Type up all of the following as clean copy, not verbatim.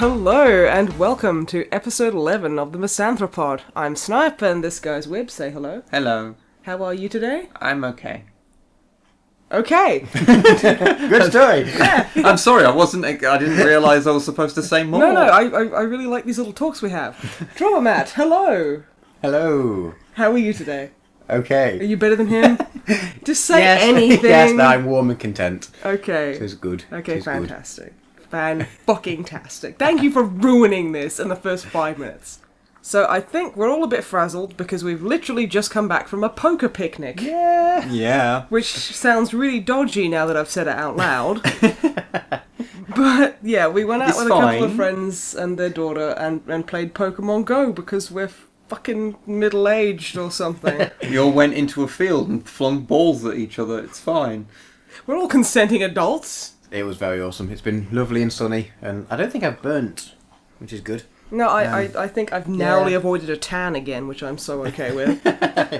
Hello, and welcome to episode 11 of the MisanthroPod. I'm Snipe, and this guy's Wib. Say hello. Hello. How are you today? I'm okay. Okay. Good story. Yeah. I'm sorry, I didn't realise I was supposed to say more. No, I really like these little talks we have. Drama Matt, hello. Hello. How are you today? Are Okay. you better than him? Just say Yes. anything. Yes, no, I'm warm and content. Okay. So it's good. Okay, It's good. fantastic. Fan-fucking-tastic. Thank you for ruining this in the first 5 minutes. So I think we're all a bit frazzled because we've literally just come back from a poker picnic. Yeah. Yeah. Which sounds really dodgy now that I've said it out loud. But yeah, we went out It's with a couple of fine. friends and their daughter and played Pokemon Go because we're fucking middle-aged or something. You all went into a field and flung balls at each other, it's fine. We're all consenting adults. It was very awesome. It's been lovely and sunny, and I don't think I've burnt, which is good. No, I think I've narrowly avoided a tan again, which I'm so okay with.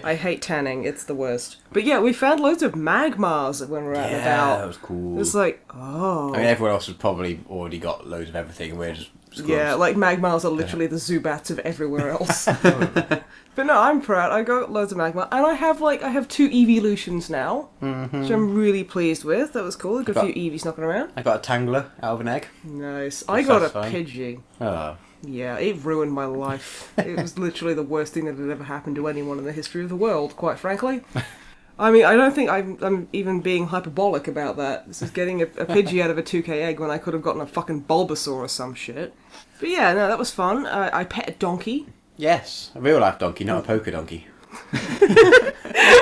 I hate tanning, it's the worst. But yeah, we found loads of magmars when we were out and about. that was cool. It was like, oh. I mean, everyone else has probably already got loads of everything, and we're just scrubs. Yeah, like magmars are literally the Zubats of everywhere else. But no, I'm proud. I got loads of magma, and I have 2 evolutions now, which I'm really pleased with. That was cool. I got a few Eevees knocking around. I got a Tangler out of an egg. Nice. I got a satisfying. Pidgey. Oh. Yeah, it ruined my life. It was literally the worst thing that had ever happened to anyone in the history of the world, quite frankly. I mean, I don't think I'm even being hyperbolic about that. This is getting a Pidgey out of a 2k egg when I could have gotten a fucking Bulbasaur or some shit. But yeah, no, that was fun. I pet a donkey. Yes, a real life donkey, not a poker donkey.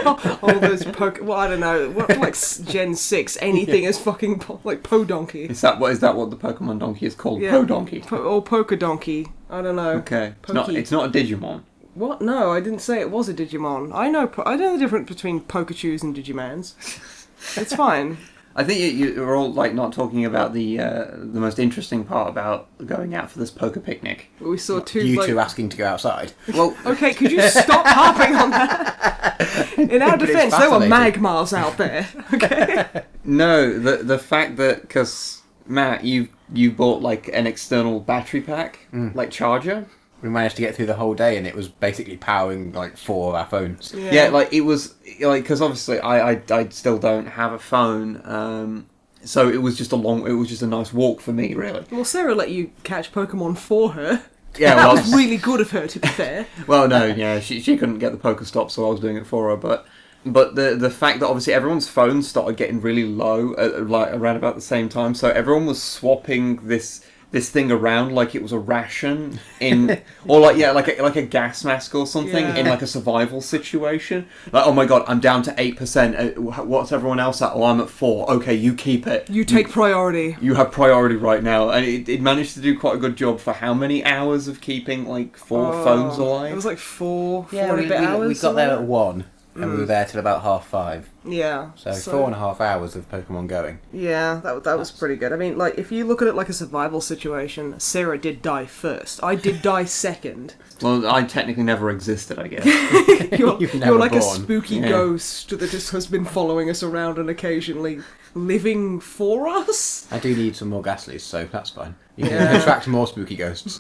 All those well, I don't know, what, like Gen 6, anything is fucking like Podonkey. Is that what the Pokemon donkey is called? Yeah. Podonkey. Or Poker Donkey. I don't know. Okay. Pokey. It's not a Digimon. What? No, I didn't say it was a Digimon. I know the difference between Pokachus and Digimans. It's fine. I think you're all like not talking about the most interesting part about going out for this poker picnic. We saw two. You two asking to go outside. Well, Okay, could you stop harping on that? In our But it's defence, there were fascinating. magmars out there. Okay. no, the fact that because Matt, you bought like an external battery pack, like charger. We managed to get through the whole day, and it was basically powering like 4 of our phones. Yeah, like it was like because obviously I still don't have a phone, so it was just a nice walk for me, really. Well, Sarah let you catch Pokemon for her. Yeah, That well, was really good of her, to be fair. well, no, yeah, she couldn't get the Pokestop, so I was doing it for her. But the fact that obviously everyone's phones started getting really low, like around about the same time, so everyone was swapping this thing around like it was a ration or like a gas mask or something Yeah. in like a survival situation. Like, oh my god, I'm down to 8%. What's everyone else at? Oh, I'm at 4. Okay, you keep it. You take priority. You have priority right now, and it managed to do quite a good job for how many hours of keeping like 4 phones alive? It was like four Yeah, and a we bit hours. got there at something. 1, and we were there till about 5:30. Yeah. So 4.5 hours of Pokemon going. Yeah, that was pretty good. I mean, like, if you look at it like a survival situation, Sarah did die first. I did die second. Well, I technically never existed, I guess. You're never like a born. spooky Yeah. ghost that just has been following us around and occasionally living for us. I do need some more Ghastlies, so that's fine. You can Yeah. attract more spooky ghosts.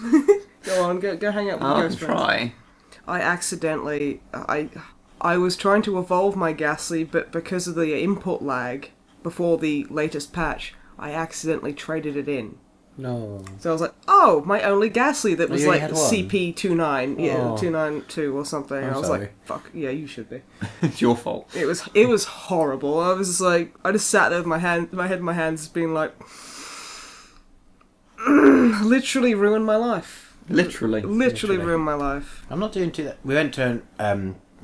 Go on, go hang out with the I'll ghost friends. try. I accidentally... I was trying to evolve my Ghastly, but because of the input lag before the latest patch, I accidentally traded it in. No. So I was like, oh, my only Ghastly that was you only like had one? CP29, yeah, Oh. 292 or something. I'm I was sorry. like, fuck, yeah, you should be. It's your fault. It was horrible. I was just like, I just sat there with my head in my hands, being like, literally ruined my life. Literally. Literally ruined my life. I'm not doing too... We went to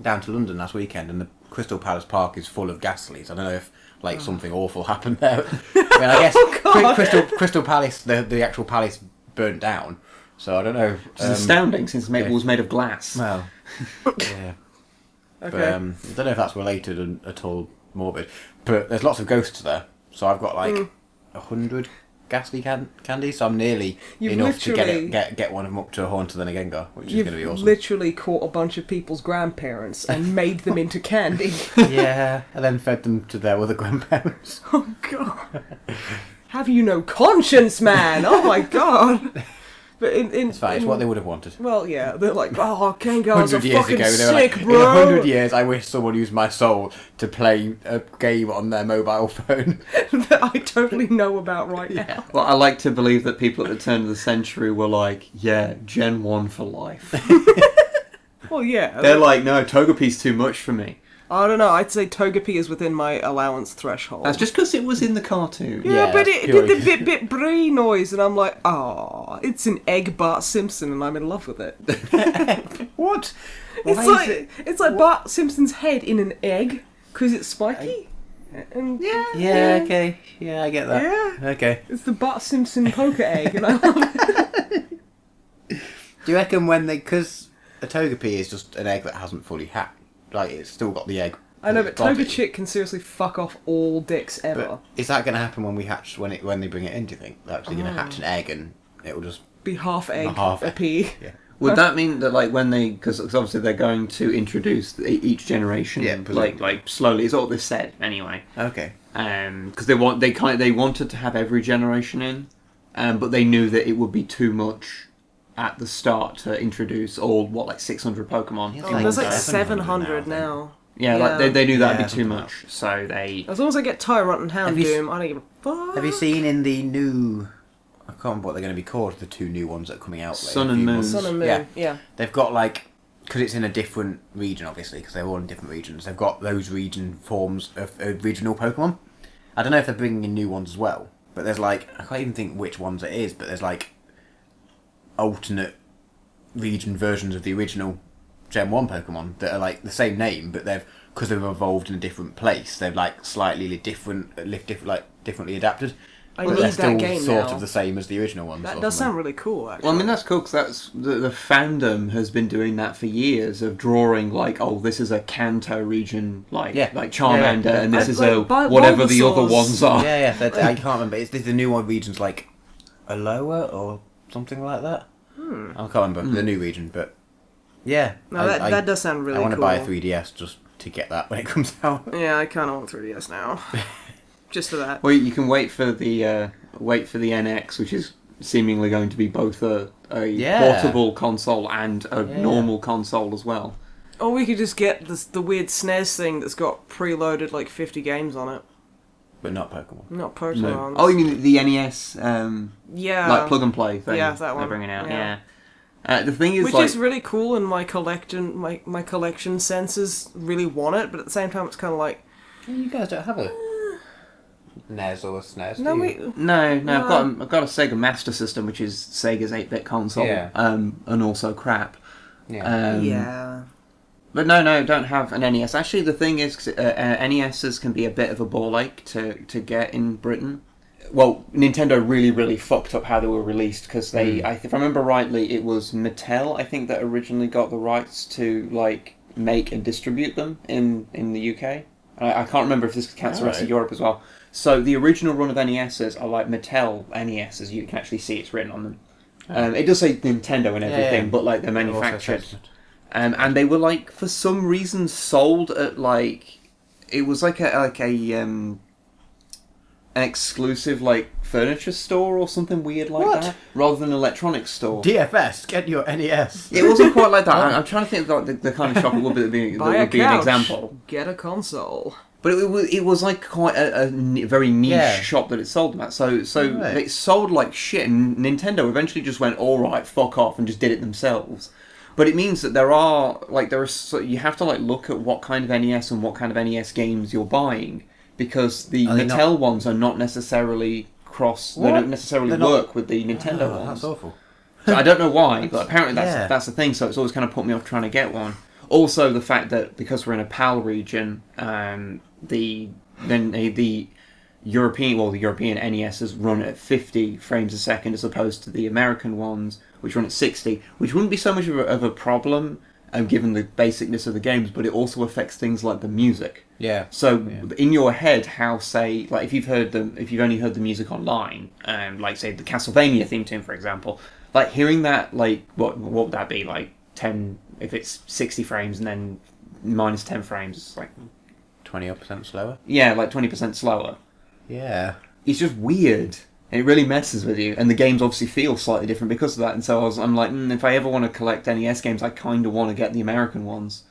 down to London last weekend, and the Crystal Palace Park is full of Ghastlies. I don't know if like something awful happened there. I mean, I guess God. Crystal Palace, the actual palace burnt down, So I don't know. Which is astounding since it yeah. was made of glass. Well, yeah. Okay. But, I don't know if that's related at all morbid. But there's lots of ghosts there. So I've got like 100 ghastly candies. So I'm nearly You've enough to literally- get one of them up to a Haunter than a Gengar, which is You've going to be awesome. literally caught a bunch of people's grandparents and made them into candy. Yeah, and then fed them to their other grandparents. Oh, God. Have you no conscience, man? Oh, my God. But It's fine. It's what they would have wanted. Well, yeah, they're like, oh, Kangars are 100 years fucking ago, they were like, sick, in bro. 100 years, I wish someone used my soul to play a game on their mobile phone. That I totally know about right now. Well, I like to believe that people at the turn of the century were like, yeah, Gen 1 for life. Well, yeah. They're like, no, Togepi's too much for me. I don't know, I'd say Togepi is within my allowance threshold. That's just because it was in the cartoon. Yeah, Yeah, but that's it purely- did the bit brie noise, and I'm like, ah, it's an egg Bart Simpson, and I'm in love with it. What? It's like Bart Simpson's head in an egg because it's spiky. And Yeah, okay. Yeah, I get that. Yeah. Okay. It's the Bart Simpson poker egg, and I love it. Do you reckon when they... Because a Togepi is just an egg that hasn't fully hatched. Like, it's still got the egg. I know, in but its body. Togechick can seriously fuck off all dicks ever. But is that going to happen when we hatch... When they bring it in, do you think? They're actually going to hatch an egg and it'll just... Be half egg, Half a egg. pea. Yeah. Would that mean that, like, when they... Because obviously they're going to introduce each generation, Yeah, like slowly. Is all this said, anyway. Okay. Because they wanted to have every generation in, but they knew that it would be too much at the start to introduce all, like 600 Pokemon. Yeah, Oh, Like there's like 700 700 now. Yeah, Yeah. like they knew that'd Yeah, be too something much, so they... As long as I get Tyrant and Have you Houndoom, I don't give a fuck. Have you seen in the new... I can't remember what they're going to be called, the two new ones that are coming out. Later, Sun a and few Moon. months. Sun and Moon, Yeah. yeah. They've got like... Because it's in a different region, obviously, because they're all in different regions. They've got those region forms of original Pokemon. I don't know if they're bringing in new ones as well, but there's like... I can't even think which ones it is, but there's like alternate region versions of the original Gen 1 Pokemon that are like the same name, but because they've evolved in a different place, they've like slightly differently adapted. I But need they're still that game sort now. of the same as the original ones. That or does something. sound really cool, actually. Well, I mean, that's cool, because that's... The fandom has been doing that for years, of drawing, like, oh, this is a Kanto region, like Charmander, Yeah. and this Like, is like whatever the other Bulbasaur's- ones are. Yeah, I can't remember. Is the new one region's like Aloha or something like that? I can't remember the new region, but yeah. No, that does sound really I cool. want to buy a 3DS just to get that when it comes out. Yeah, I kind of want 3DS now. Just for that. Well, you can wait for the NX, which is seemingly going to be both a portable console and a normal console as well. Or we could just get the weird SNES thing that's got preloaded like 50 games on it. But not Pokemon. Not Pokemon. Oh, you mean the NES, yeah. like plug and play thing? Yeah, that one. They're bringing out. Yeah. The thing is, Which like, is really cool, and my collection senses really want it, but at the same time, it's kind of like You guys don't have a NES or a SNES, no, do we. you? no, I've got a Sega Master System, which is Sega's 8-bit console, Yeah. and also crap. Yeah. Yeah. But no, don't have an NES. Actually, the thing is, NESs can be a bit of a ball ache to get in Britain. Well, Nintendo really, really fucked up how they were released, because if I remember rightly, it was Mattel, I think, that originally got the rights to like make and distribute them in the UK. I can't remember if this counts the rest of Europe as well. So the original run of NESs are like Mattel NESs. You can actually see it's written on them. It does say Nintendo and everything, but like they're manufactured. And they were like, for some reason, sold at like, it was like an exclusive like furniture store or something weird like that, rather than an electronics store. DFS, get your NES. It wasn't quite like that. I'm trying to think of like the kind of shop it would be, that Buy a would be an couch, example. Get a console. But it was like quite a very niche shop that it sold them at. So it sold like shit, and Nintendo eventually just went, all right, fuck off, and just did it themselves. But it means that you have to like look at what kind of NES and what kind of NES games you're buying, because the Mattel ones are not necessarily they don't necessarily work with the Nintendo ones. That's awful. So I don't know why, but apparently that's the thing. So it's always kind of put me off trying to get one. Also, the fact that because we're in a PAL region, the European NESs run at 50 frames a second as opposed to the American ones, which run at 60, which wouldn't be so much of a problem, given the basicness of the games, but it also affects things like the music. Yeah. So in your head, how say like if you've only heard the music online, like say the Castlevania theme tune, for example, like hearing that, like what would that be, like 10 if it's 60 frames and then minus 10 frames, it's like 20% slower. Yeah, like 20% slower. Yeah. It's just weird. And it really messes with you, and the games obviously feel slightly different because of that. And so I'm like, if I ever want to collect NES games, I kind of want to get the American ones.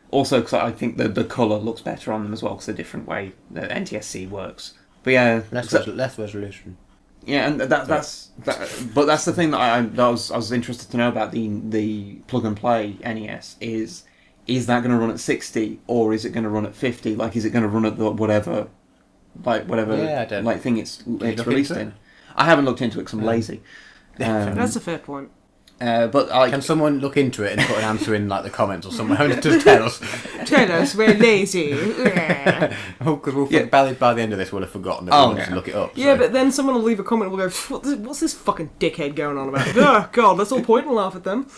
Also, because I think the colour looks better on them as well, because the different way the NTSC works. But yeah, less resolution. Yeah, and but that's the thing that I was interested to know about the plug and play NES is that going to run at 60 or is it going to run at 50? Like, is it going to run at the whatever thing it's released in? I haven't looked into it because I'm lazy. That's a fair point. But can someone look into it and put an answer in like the comments or somewhere? Just tell us. Tell us, we're lazy. Because by the end of this, we'll have forgotten that we wanted to look it up. Yeah, but then someone will leave a comment and we'll go, what's this fucking dickhead going on about? Oh, God, let's all point and laugh at them.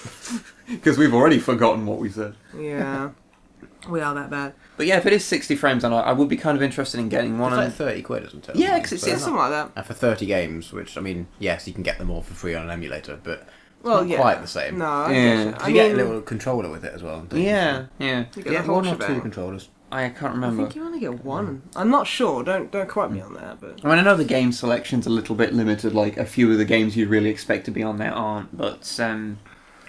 Because we've already forgotten what we said. Yeah. We are that bad. But yeah, if it is 60 frames, then I would be kind of interested in getting one. It's like 30 quid, isn't it? Yeah, because it's something like that. And for 30 games, which, I mean, yes, you can get them all for free on an emulator, but not quite the same. No, I you get a little controller with it as well. Yeah. You get one or two controllers. I can't remember. I think you only get one. I'm not sure. Don't quote me on that. But I know the game selection's a little bit limited. Like a few of the games you'd really expect to be on there aren't. But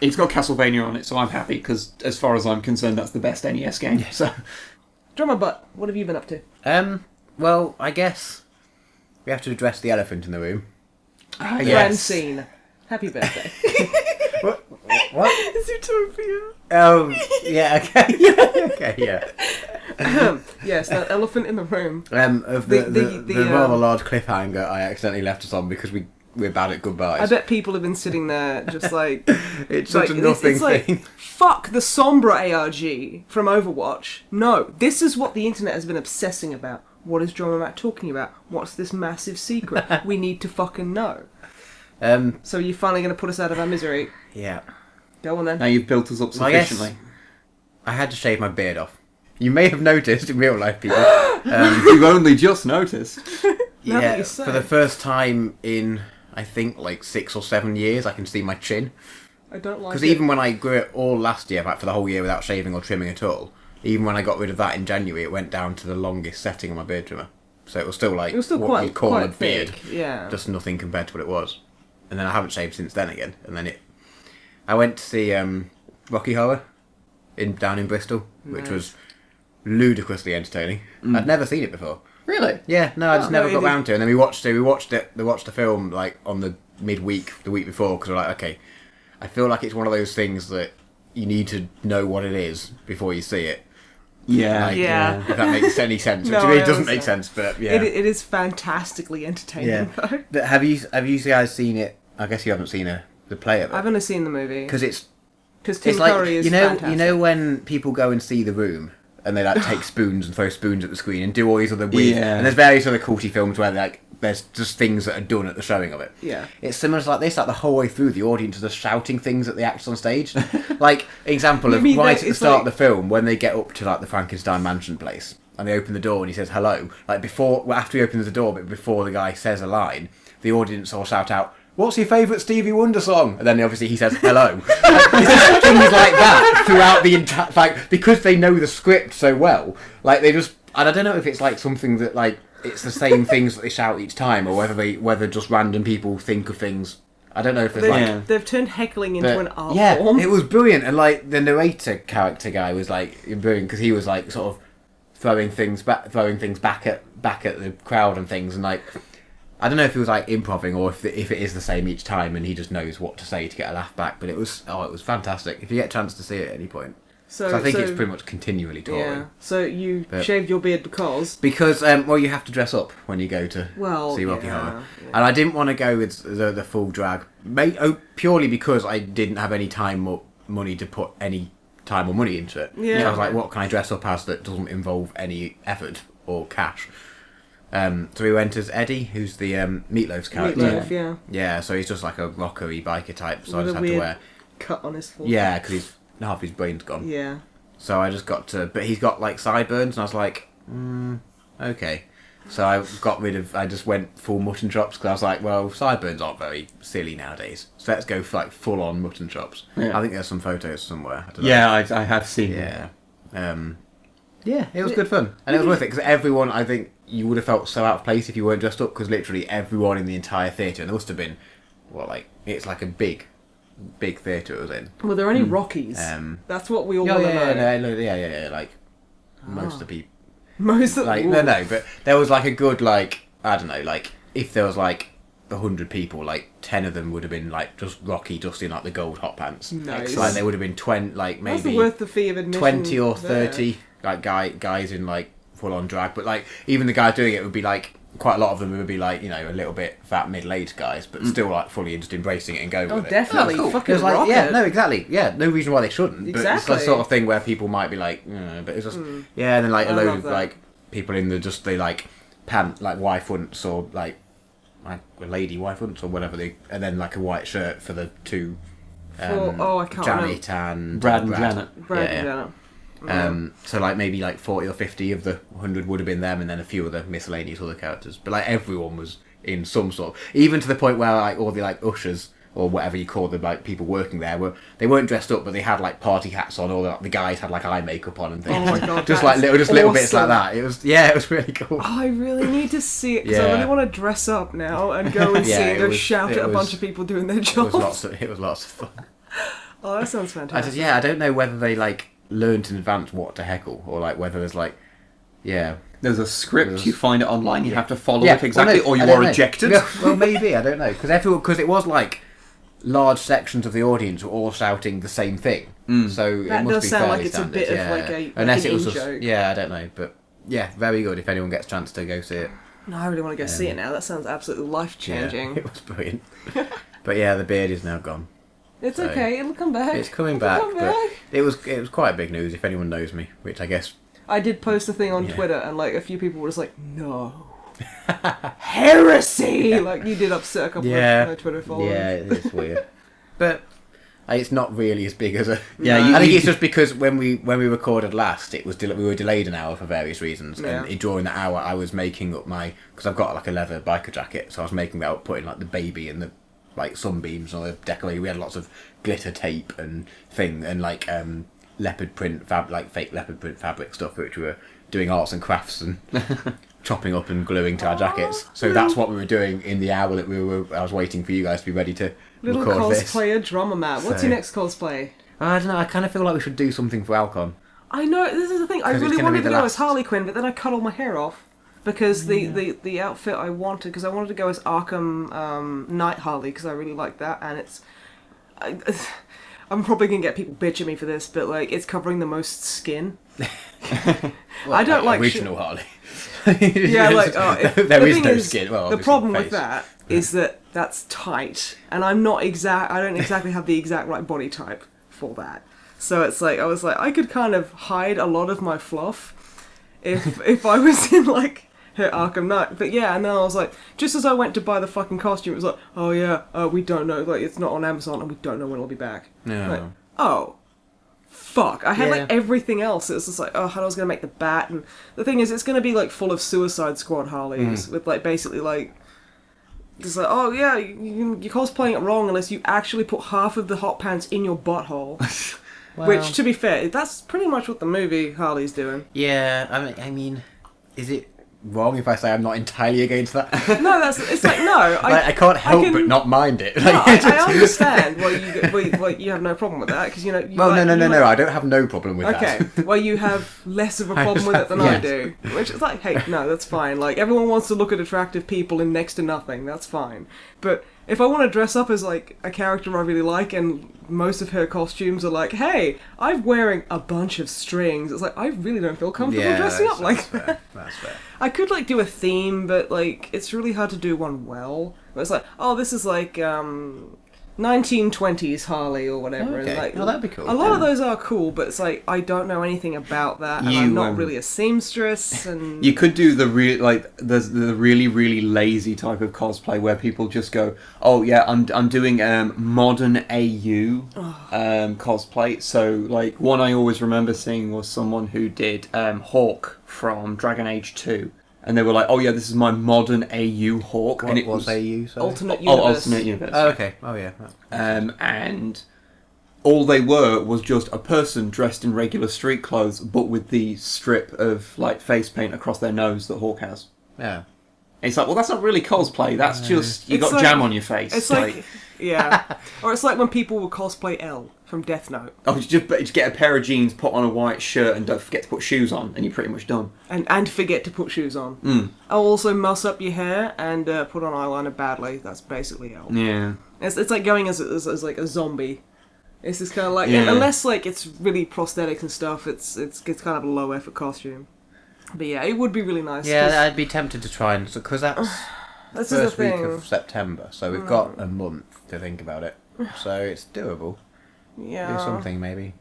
it's got Castlevania on it, so I'm happy because as far as I'm concerned, that's the best NES game. Yeah. So, Drummer Butt, what have you been up to? Well, I guess we have to address the elephant in the room. Francine, happy birthday. What? Zootopia. Oh, yeah, okay. Okay, yeah. Yes, that elephant in the room. Of the rather large cliffhanger I accidentally left us on because we're bad at goodbyes. I bet people have been sitting there just like... it's such a nothing it's thing. Like, fuck the Sombra ARG from Overwatch. No, this is what the internet has been obsessing about. What is Drummer Matt talking about? What's this massive secret? We need to fucking know. So you're finally going to put us out of our misery? Yeah. Go on then. Now you've built us up sufficiently. I had to shave my beard off. You may have noticed in real life, people. You've only just noticed. Yeah, for the first time in, I think, like 6 or 7 years, I can see my chin. I don't like it. Because even when I grew it all last year, like for the whole year without shaving or trimming at all, even when I got rid of that in January, it went down to the longest setting on my beard trimmer. So it was still like what you'd call a beard. Thick. Yeah. Just nothing compared to what it was. And then I haven't shaved since then again. And then I went to see Rocky Horror down in Bristol, which was ludicrously entertaining. I'd never seen it before. Really? Yeah, no, I just never got round to it. And then we watched the film like on the midweek, the week before, because we're like, okay, I feel like it's one of those things that you need to know what it is before you see it. Yeah. Yeah. If that makes any sense. No, Which really I doesn't make understand. sense, but yeah. It is fantastically entertaining, though. But have you guys seen it? I guess you haven't seen the play of it. I've only seen the movie. Because Tim Curry is fantastic. You know when people go and see The Room and they like take spoons and throw spoons at the screen and do all these other weird... Yeah. And there's various other culty films where like there's just things that are done at the showing of it. Yeah. It's similar to like this, like the whole way through the audience is just shouting things at the actors on stage. Like, example of right at the start of the film when they get up to like the Frankenstein mansion place and they open the door and he says hello. Like after he opens the door, but before the guy says a line, the audience all shout out, "What's your favourite Stevie Wonder song?" And then obviously he says hello. It's just things like that throughout the entire... Like, because they know the script so well, like they just... And I don't know if it's like something that like it's the same things that they shout each time, or whether just random people think of things. I don't know if it's they've turned heckling into an art Yeah, form. it was brilliant, and like the narrator character guy was like brilliant because he was like sort of throwing things back at the crowd and things, and like I don't know if it was like improvising or if it is the same each time, and he just knows what to say to get a laugh back. But it was fantastic. If you get a chance to see it at any point. So I think it's pretty much continually touring. Yeah. So you shaved your beard because you have to dress up when you go to see Rocky Horror, and I didn't want to go with the full drag, purely because I didn't have any time or money to put any time or money into it. Yeah. So I was like, what can I dress up as that doesn't involve any effort or cash? So we went as Eddie, who's the Meatloaf's character. Meatloaf, yeah. Yeah, so he's just like a rockery biker type. So With I a just had to weird wear. cut on his forehead. Yeah, because half his brain's gone. Yeah. So I just got to, but he's got like sideburns, and I was like, okay. So I just went full mutton chops because I was like, well, sideburns aren't very silly nowadays. So let's go for like full on mutton chops. Yeah. I think there's some photos somewhere. I don't know. Yeah, I have seen them. Yeah. Yeah, it was good fun. And it was worth it because everyone, I think, you would have felt so out of place if you weren't dressed up because literally everyone in the entire theatre, and there must have been, it's like a big theatre it was in. Were there any Rockies? That's what we all want to know. Yeah, like most of the people. Most of Like, no, but there was like a good, like, I don't know, like, if there was like 100 people, like 10 of them would have been like just Rocky, just in like the gold hot pants. Nice. Like there would have been 20, like That's maybe worth the fee of admission 20 or there. 30 like guys in like full on drag, but like even the guys doing it would be like quite a lot of them would be like, you know, a little bit fat middle-aged guys, but still like fully just embracing it and going with it. Definitely. Oh, cool. Fucking It was like, rock yeah, it. no, exactly, yeah, no reason why they shouldn't. But it's Exactly. the sort of thing where people might be like, but it's just yeah, and then like a I load love of that. like people in the like pant like Y-fronts or like a lady Y-fronts or whatever and then like a white shirt for the two. I can't Janet and Brad and Janet. Brad Yeah. and Janet. So like maybe like 40 or 50 of the 100 would have been them, and then a few of the miscellaneous other characters. But like everyone was in some sort of, even to the point where like all the like ushers or whatever you call them, like people working there, they weren't dressed up, but they had like party hats on, or the guys had like eye makeup on and things. Oh my God, just that's like little bits like awesome. that. It was really cool. Oh, I really need to see it because I Yeah. really want to dress up now and go and Yeah, see it it and was- shout it at a was- bunch of people doing their It jobs. was lots of fun. Oh, that sounds fantastic. I don't know whether they like learned in advance what to heckle, or like whether there's like, yeah. There's a script, There's- you find it online, you have to follow Yeah, it exactly, well, or no, you I don't are know. ejected. Yeah, well, maybe, I don't know, because it was like large sections of the audience were all shouting the same thing, so That it must does be sound fairly like it's a standard, bit of yeah. like a unless an it was in just, joke. yeah, I don't know, but yeah, very good if anyone gets a chance to go see it. No, I really want to go see it now. That sounds absolutely life changing. Yeah, it was brilliant. But yeah, the beard is now gone. It's So, okay. It'll come back. It's coming It'll back, come but back. it was quite big news if anyone knows me, which I guess. I did post a thing on Yeah. Twitter, and like a few people were just like, "No, heresy!" Like you did upset a couple Yeah, of my Twitter followers. yeah, it's weird, but it's not really as big as a. Yeah, No. I think it's just because when we recorded last, it was we were delayed an hour for various reasons, Yeah. and during that hour, I was making up because I've got like a leather biker jacket, so I was making that up, putting like the baby and the like sunbeams on the decorating. We had lots of glitter tape and thing, and like leopard print fake leopard print fabric stuff, which we were doing arts and crafts and chopping up and gluing to our jackets. So that's what we were doing in the hour that I was waiting for you guys to be ready to Little record this. cosplayer drama Matt. What's So- your next cosplay? I don't know. I kind of feel like we should do something for Alcon. I know this is the thing. I 'Cause it's really gonna be wanted to the go last- as Harley Quinn, but then I cut all my hair off because the outfit I wanted, because I wanted to go as Arkham Knight Harley because I really like that, and I'm probably gonna get people bitching me for this, but like it's covering the most skin. I don't like original Harley. Yeah, like there the is thing no is, skin. Well, the obviously problem the with face. that is that that's tight, and I don't exactly have the exact right body type for that. So it's like I was like I could kind of hide a lot of my fluff if I was in like her Arkham Knight. But yeah, and then I was like, just as I went to buy the fucking costume, it was like, oh yeah, we don't know, like it's not on Amazon, and we don't know when it'll be back. No. Like, oh. Fuck, I had Yeah. like everything else. It was just like, oh, how I was going to make the bat. And the thing is, it's going to be like full of Suicide Squad Harleys with like basically like, just like, oh yeah, you're cosplaying it wrong unless you actually put half of the hot pants in your butthole. Which, to be fair, that's pretty much what the movie Harley's doing. Yeah, I mean, is it wrong if I say I'm not entirely against that? No, it's like, no. I can't help can- but not mind it. No, I understand why you have no problem with that, because, you know... You Well, like, no, you like- I don't have no problem with Okay, that. well, you have less of a problem with it than I Yes. do. Which is like, hey, no, that's fine. Like, everyone wants to look at attractive people in next to nothing. That's fine. But if I want to dress up as, like, a character I really like, and most of her costumes are like, hey, I'm wearing a bunch of strings, it's like, I really don't feel comfortable dressing up like that. Fair. That's fair. I could, like, do a theme, but, like, it's really hard to do one well. But it's like, oh, this is, like, 1920s Harley or whatever. Okay. And like, That'd be cool. A lot of those are cool, but it's like I don't know anything about that, and I'm not really a seamstress. And You could do the really really lazy type of cosplay where people just go, oh yeah, I'm doing modern AU cosplay. So like one I always remember seeing was someone who did Hawk from Dragon Age 2. And they were like, "Oh yeah, this is my modern AU Hawk." What and it was AU? Sorry? alternate universe. Alternate universe. Oh, okay. Oh, yeah. And all they were was just a person dressed in regular street clothes, but with the strip of like face paint across their nose that Hawk has. Yeah. And it's like, well, that's not really cosplay. That's just you It's got like- jam on your face. It's like yeah, or it's like when people would cosplay L from Death Note, oh, just get a pair of jeans, put on a white shirt, and don't forget to put shoes on, and you're pretty much done. and forget to put shoes on. I'll also muss up your hair and put on eyeliner badly. That's basically L. Yeah. It's like going as like a zombie. It's just kind of like Yeah. unless like it's really prosthetics and stuff. It's kind of a low effort costume. But yeah, it would be really nice. Yeah, I'd be tempted to try and... Because that's This first is the week thing. of September, so we've got a month to think about it. So it's doable. Yeah. Do something, maybe.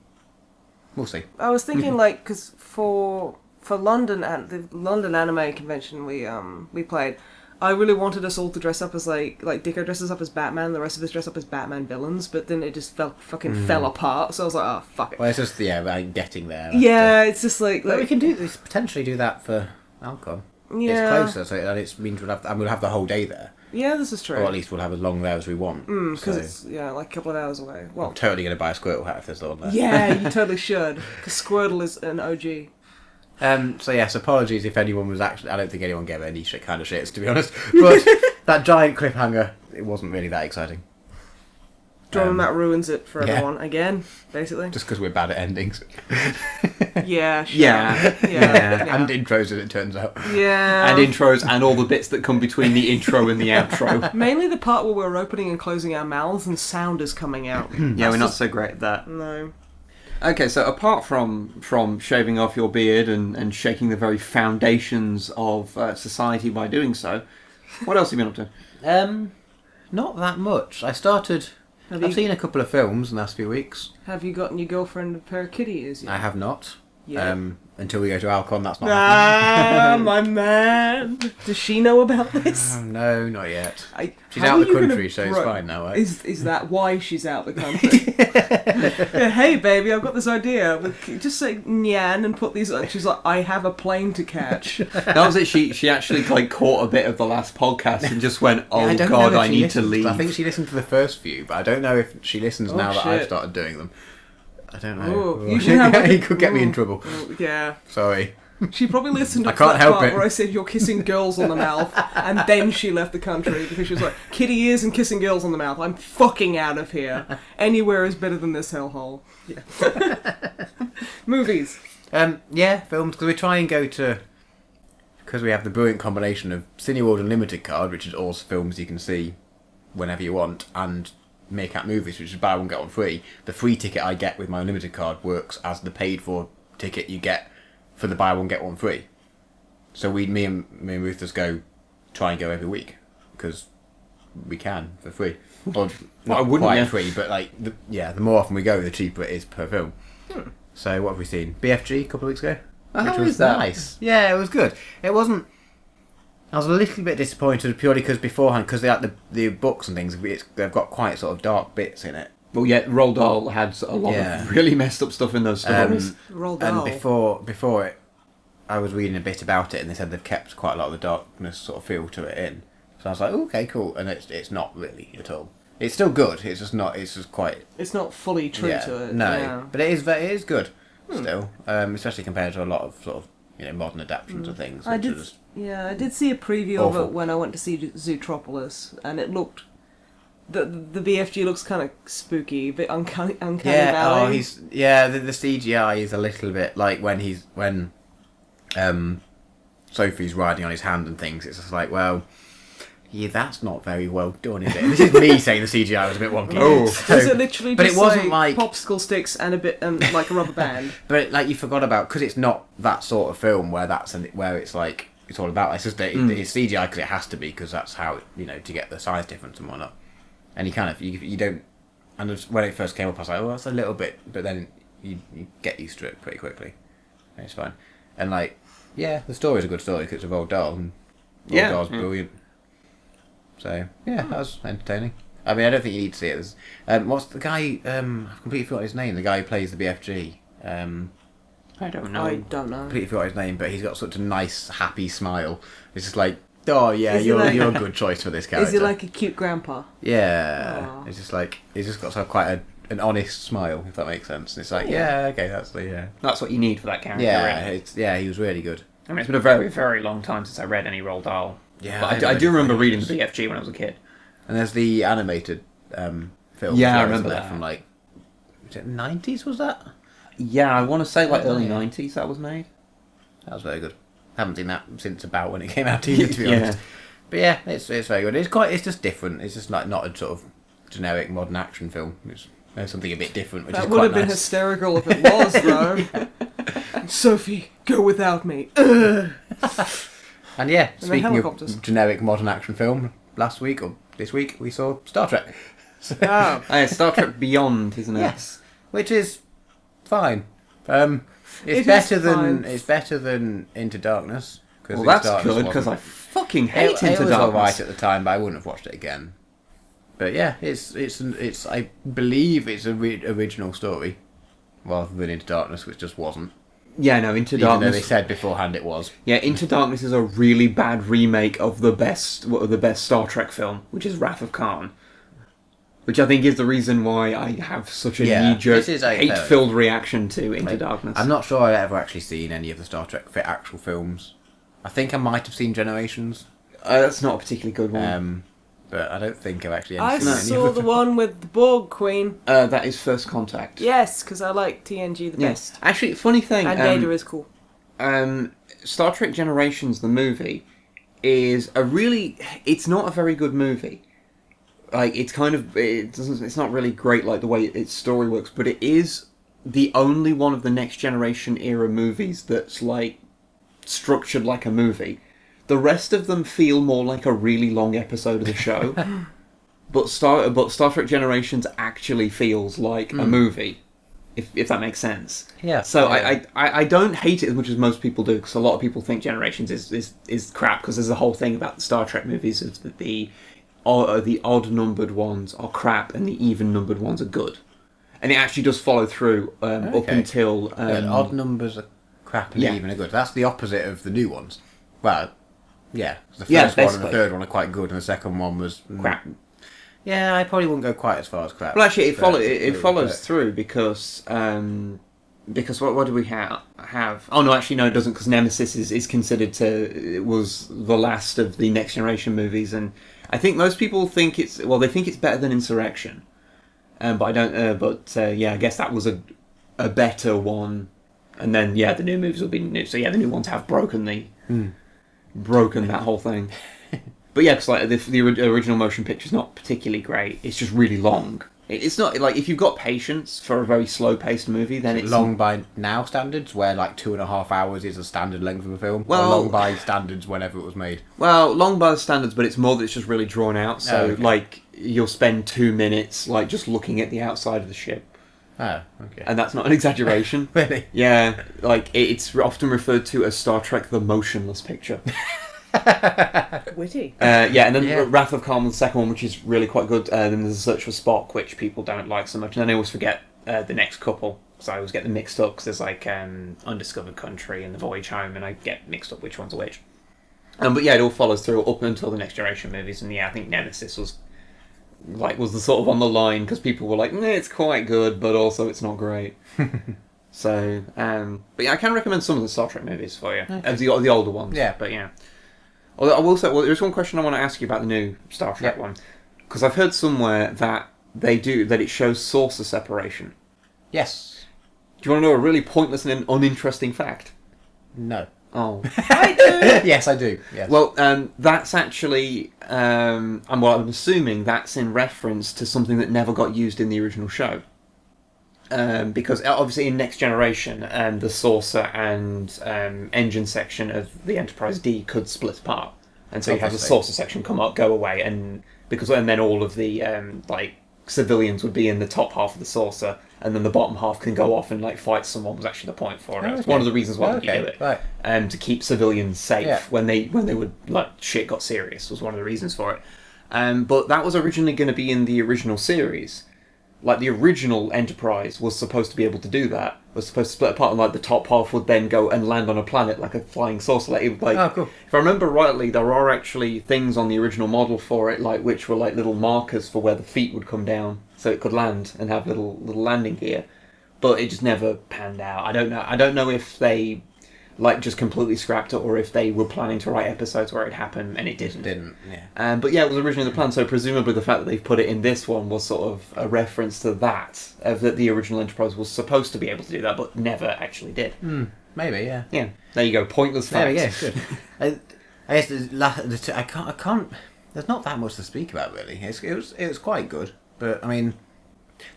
We'll see. I was thinking like because for London and the London Anime Convention we played, I really wanted us all to dress up as like Dicko dresses up as Batman, the rest of us dress up as Batman villains, but then it just fell apart. So I was like, oh fuck it. Well, it's just like getting there. Yeah, it's just like But we can potentially do that for Alcon. yeah, It's closer, so it means we'll have the whole day there, yeah, this is true. or at least we'll have as long there as we want. Because so it's like a couple of hours away. Well, I'm totally going to buy a Squirtle hat if there's one there. yeah, you totally should. Because Squirtle is an OG. So yes, apologies if anyone was actually... I don't think anyone gave any kind of shits, to be honest. But that giant cliffhanger, it wasn't really that exciting. Drum Matt ruins it for yeah. everyone again, basically. Just because we're bad at endings. Yeah, sure. Yeah. Yeah. And intros, as it turns out. Yeah. And intros and all the bits that come between the intro and the outro. Mainly the part where we're opening and closing our mouths and sound is coming out. Yeah, we're not so great at that. No. Okay, so apart from shaving off your beard and shaking the very foundations of society by doing so, what else have you been up to? Not that much. I've seen a couple of films in the last few weeks. Have you gotten your girlfriend a pair of kitty ears yet? I have not. Yeah. Until we go to Alcon, that's not happening. My man. Does she know about this? No, not yet. She's How out are of the you gonna country, so it's bro- fine now. Right? Is that why she's out the country? Yeah, hey, baby, I've got this idea. Just say Nyan and put these on. She's like, I have a plane to catch. That was it. She actually like caught a bit of the last podcast and just went, "Oh I don't God, know if I she need to listens. leave." I think she listened to the first few, but I don't know if she listens now that I've shit. started doing them. I don't know. Ooh, you should have like He could get me in trouble. Yeah. Sorry. She probably listened to I can't that help part it. where I said you're kissing girls on the mouth, and then she left the country because she was like, kitty ears and kissing girls on the mouth. I'm fucking out of here. Anywhere is better than this hellhole. Yeah. Movies. Yeah, films, because we try and go to... Because we have the brilliant combination of Cineworld Unlimited card, which is all films you can see whenever you want, and Make Out Movies, which is buy one, get one free. The free ticket I get with my Unlimited card works as the paid for ticket you get for the buy one, get one free. So me and Ruth just try and go every week, because we can, for free. Or not quite free, but like, the more often we go, the cheaper it is per film. So what have we seen? BFG a couple of weeks ago, which was nice. Yeah, it was good. It wasn't. I was a little bit disappointed purely because beforehand, because the books and things, they've got quite sort of dark bits in it. Well, yeah, Roald Dahl had a lot of really messed up stuff in those stories. Roald Dahl. And before it, I was reading a bit about it, and they said they've kept quite a lot of the darkness sort of feel to it in. So I was like, okay, cool. And it's not really at all. It's still good. It's just not. It's just quite. It's not fully true to it. No, Yeah. but it is good still, especially compared to a lot of sort of modern adaptations of things. I which did. are just I did see a preview awful. of it when I went to see Zootropolis, and it looked. The BFG looks kind of spooky, a bit uncanny valley. The CGI is a little bit like when Sophie's riding on his hand and things. It's just like, well, yeah, that's not very well done, is it? And this is me saying the CGI was a bit wonky. Was it literally but just it wasn't like popsicle sticks and a bit like a rubber band? But like you forgot about, because it's not that sort of film where it's like it's all about. It's just it's CGI because it has to be, because that's how to get the size difference and whatnot. And you kind of you don't And when it first came up, I was like, "Oh, that's a little bit," but then you get used to it pretty quickly. And it's fine. And like, yeah, the story's a good story because it's of Roald Dahl, and Roald Dahl's brilliant. So yeah, that was entertaining. I mean, I don't think you need to see it. What's the guy? I've completely forgot his name. The guy who plays the BFG. I don't know. I don't know. Completely forgot his name, but he's got such a nice, happy smile. It's just like, oh yeah, Is he you're like- a good choice for this character. Is he like a cute grandpa? Yeah, Aw. it's just like he's just got quite an honest smile, if that makes sense. And it's like, yeah, okay, that's the That's what you need for that character. yeah, Really. he was really good. I mean, it's been a very, very long time since I read any Roald Dahl. Yeah, But I do remember reading the BFG when I was a kid. And there's the animated film. Yeah, I as well, remember isn't there, that. from like, was it 90s? Was that? Yeah, I want to say like Oh, early yeah. 90s that was made. That was very good. Haven't seen that since about when it came out either, to be honest. But yeah, it's very good. It's just different. It's just like not a sort of generic modern action film. There's something a bit different, which That is would quite have been nice. hysterical if it was, though. Sophie, go without me. Ugh. And yeah, the speaking helicopters. of generic modern action film, last week or this week we saw Star Trek. Oh. Star Trek Beyond, isn't it? Yes, which is fine. It It's is better than Into Darkness. Well, that's good because I fucking hate it Into was Darkness. alright at the time, but I wouldn't have watched it again. But yeah, it's I believe it's a original story rather than Into Darkness, which just wasn't. Yeah, no, Into Even though Darkness. they said beforehand it was. Yeah, Into Darkness is a really bad remake of the best Star Trek film, which is Wrath of Khan. Which I think is the reason why I have such a Yeah, knee-jerk, this is a hate-filled reaction to Into Like, Darkness. I'm not sure I've ever actually seen any of the Star Trek actual films. I think I might have seen Generations, That's not a particularly good one. but I don't think I've actually I seen any saw of the them. one with the Borg Queen. That is First Contact. Yes, because I like TNG the Yes. best. Actually, funny thing. And Data is cool. Star Trek Generations, the movie, is it's not a very good movie. Like, it's not really great, like, the way its story works, but it is the only one of the Next Generation era movies that's, like, structured like a movie. The rest of them feel more like a really long episode of the show. but Star Trek Generations actually feels like a movie. If that makes sense. Yeah. So yeah. I don't hate it as much as most people do, because a lot of people think Generations is crap, because there's a whole thing about the Star Trek movies of that the odd numbered ones are crap and the even numbered ones are good, and it actually does follow through up until odd numbers are crap and even are good. That's the opposite of the new ones. Well, yeah. The first one and the basically. third one are quite good, and the second one was crap. Yeah, I probably wouldn't go quite as far as crap. Well, actually, it but- follows through because what do we have? Oh no, actually no, it doesn't, because Nemesis is considered it was the last of the Next Generation movies, and I think most people think they think it's better than Insurrection, but I don't. I guess that was a better one, and then the new movies will be new. So the new ones have broken that whole thing. But yeah, because like the original motion picture is not particularly great. It's just really long. It's not like if you've got patience for a very slow-paced movie, then it's long by now standards, where like 2.5 hours is a standard length of a film. Well- or long by standards whenever it was made. Well, long by the standards, but it's more that it's just really drawn out. So Oh, okay. like you'll spend 2 minutes like just looking at the outside of the ship, Oh, okay. and that's not an exaggeration. Really? Yeah, like it's often referred to as Star Trek: The Motionless Picture. Witty. And then Yeah. Wrath of Khan was the second one, which is really quite good. Then there's A Search for Spock, which people don't like so much, and then I always forget the next couple, so I always get them mixed up, because there's like Undiscovered Country and The Voyage Home, and I get mixed up which one's which. But yeah, it all follows through up until the Next Generation movies, and I think Nemesis was the sort of on the line, because people were like, it's quite good, but also it's not great. So, but yeah, I can recommend some of the Star Trek movies for you, the older ones. Yeah. But yeah. Although I will say, there's one question I want to ask you about the new Star Trek one, because I've heard somewhere that it shows saucer separation. Yes. Do you want to know a really pointless and uninteresting fact? No. Oh. I do! Yes, I do. Yes. Well, that's actually, I'm assuming that's in reference to something that never got used in the original show. Because obviously in Next Generation, the saucer and engine section of the Enterprise D could split apart, and so you have the Obviously. saucer section come up, go away, and then all of the civilians would be in the top half of the saucer, and then the bottom half can go off and like fight someone. Was actually the point for it. It's one of the reasons why you do it, right. To keep civilians safe Yeah. when they would like shit got serious was one of the reasons for it. But that was originally going to be in the original series. Like, the original Enterprise was supposed to be able to do that. Was supposed to split apart, and like the top half would then go and land on a planet like a flying saucer. Like, Oh, cool. If I remember rightly, there are actually things on the original model for it, like which were like little markers for where the feet would come down, so it could land and have little landing gear. But it just never panned out. I don't know. I don't know if they like just completely scrapped it, or if they were planning to write episodes where it happened and it didn't. Yeah. But yeah, it was originally the plan. So presumably the fact that they've put it in this one was sort of a reference to that, of that the original Enterprise was supposed to be able to do that, but never actually did. Maybe, yeah. Yeah, there you go. Pointless There facts. we go. Good. I guess I can't. There's not that much to speak about really. It was quite good, but I mean,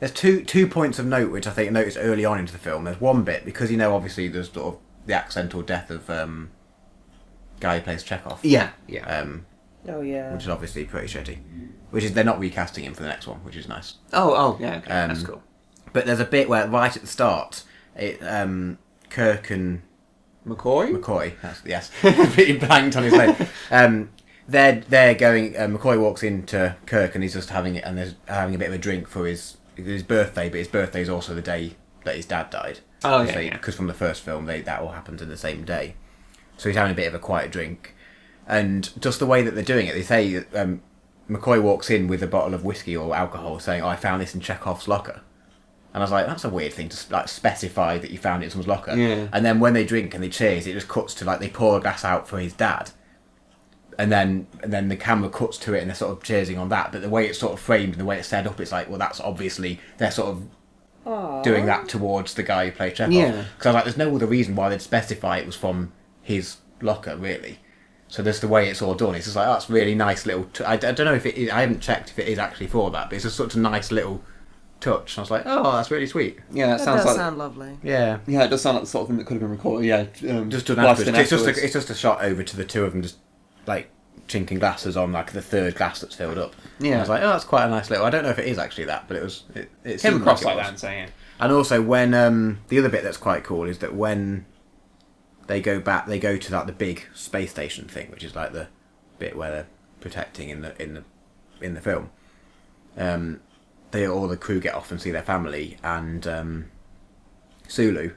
there's two points of note which I think I noticed early on into the film. There's one bit because obviously there's sort of the accidental death of guy who plays Chekhov. Yeah. Oh yeah. Which is obviously pretty shitty. Which is they're not recasting him for the next one, which is nice. Oh, yeah. Okay. That's cool. But there's a bit where right at the start, Kirk and McCoy. Yes, pretty blanked on his name. They're going. McCoy walks into Kirk and he's just having a bit of a drink for his birthday, but his birthday is also the day that his dad died. Oh yeah. Because from the first film, that all happened on the same day. So he's having a bit of a quiet drink, and just the way that they're doing it, they say McCoy walks in with a bottle of whiskey or alcohol, saying, "Oh, I found this in Chekhov's locker." And I was like, that's a weird thing to like specify that you found it in someone's locker. Yeah. And then when they drink and they cheers, it just cuts to like they pour a glass out for his dad. And then the camera cuts to it and they're sort of cheersing on that. But the way it's sort of framed and the way it's set up, it's like, well, that's obviously they're sort of doing that towards the guy who played Chekhov. Yeah. Because I was like, there's no other reason why they'd specify it was from his locker, really. So that's the way it's all done. It's just like, oh, that's really nice little... I don't know if it is... I haven't checked if it is actually for that, but it's just such a nice little touch. I was like, oh, that's really sweet. Yeah, That sounds does like... sound lovely. Yeah. Yeah, it does sound like the sort of thing that could have been recorded. Yeah, Just done blasted afterwards. It's just a shot over to the two of them just, like, chinking glasses on, like, the third glass that's filled up. Yeah. And I was like, oh, that's quite a nice little... I don't know if it is actually that, but it was... It Came seemed across like like it that was. and saying... And also, when... the other bit that's quite cool is that when they go back, they go to, like, the big space station thing, which is, like, the bit where they're protecting in the film. All the crew get off and see their family, and Sulu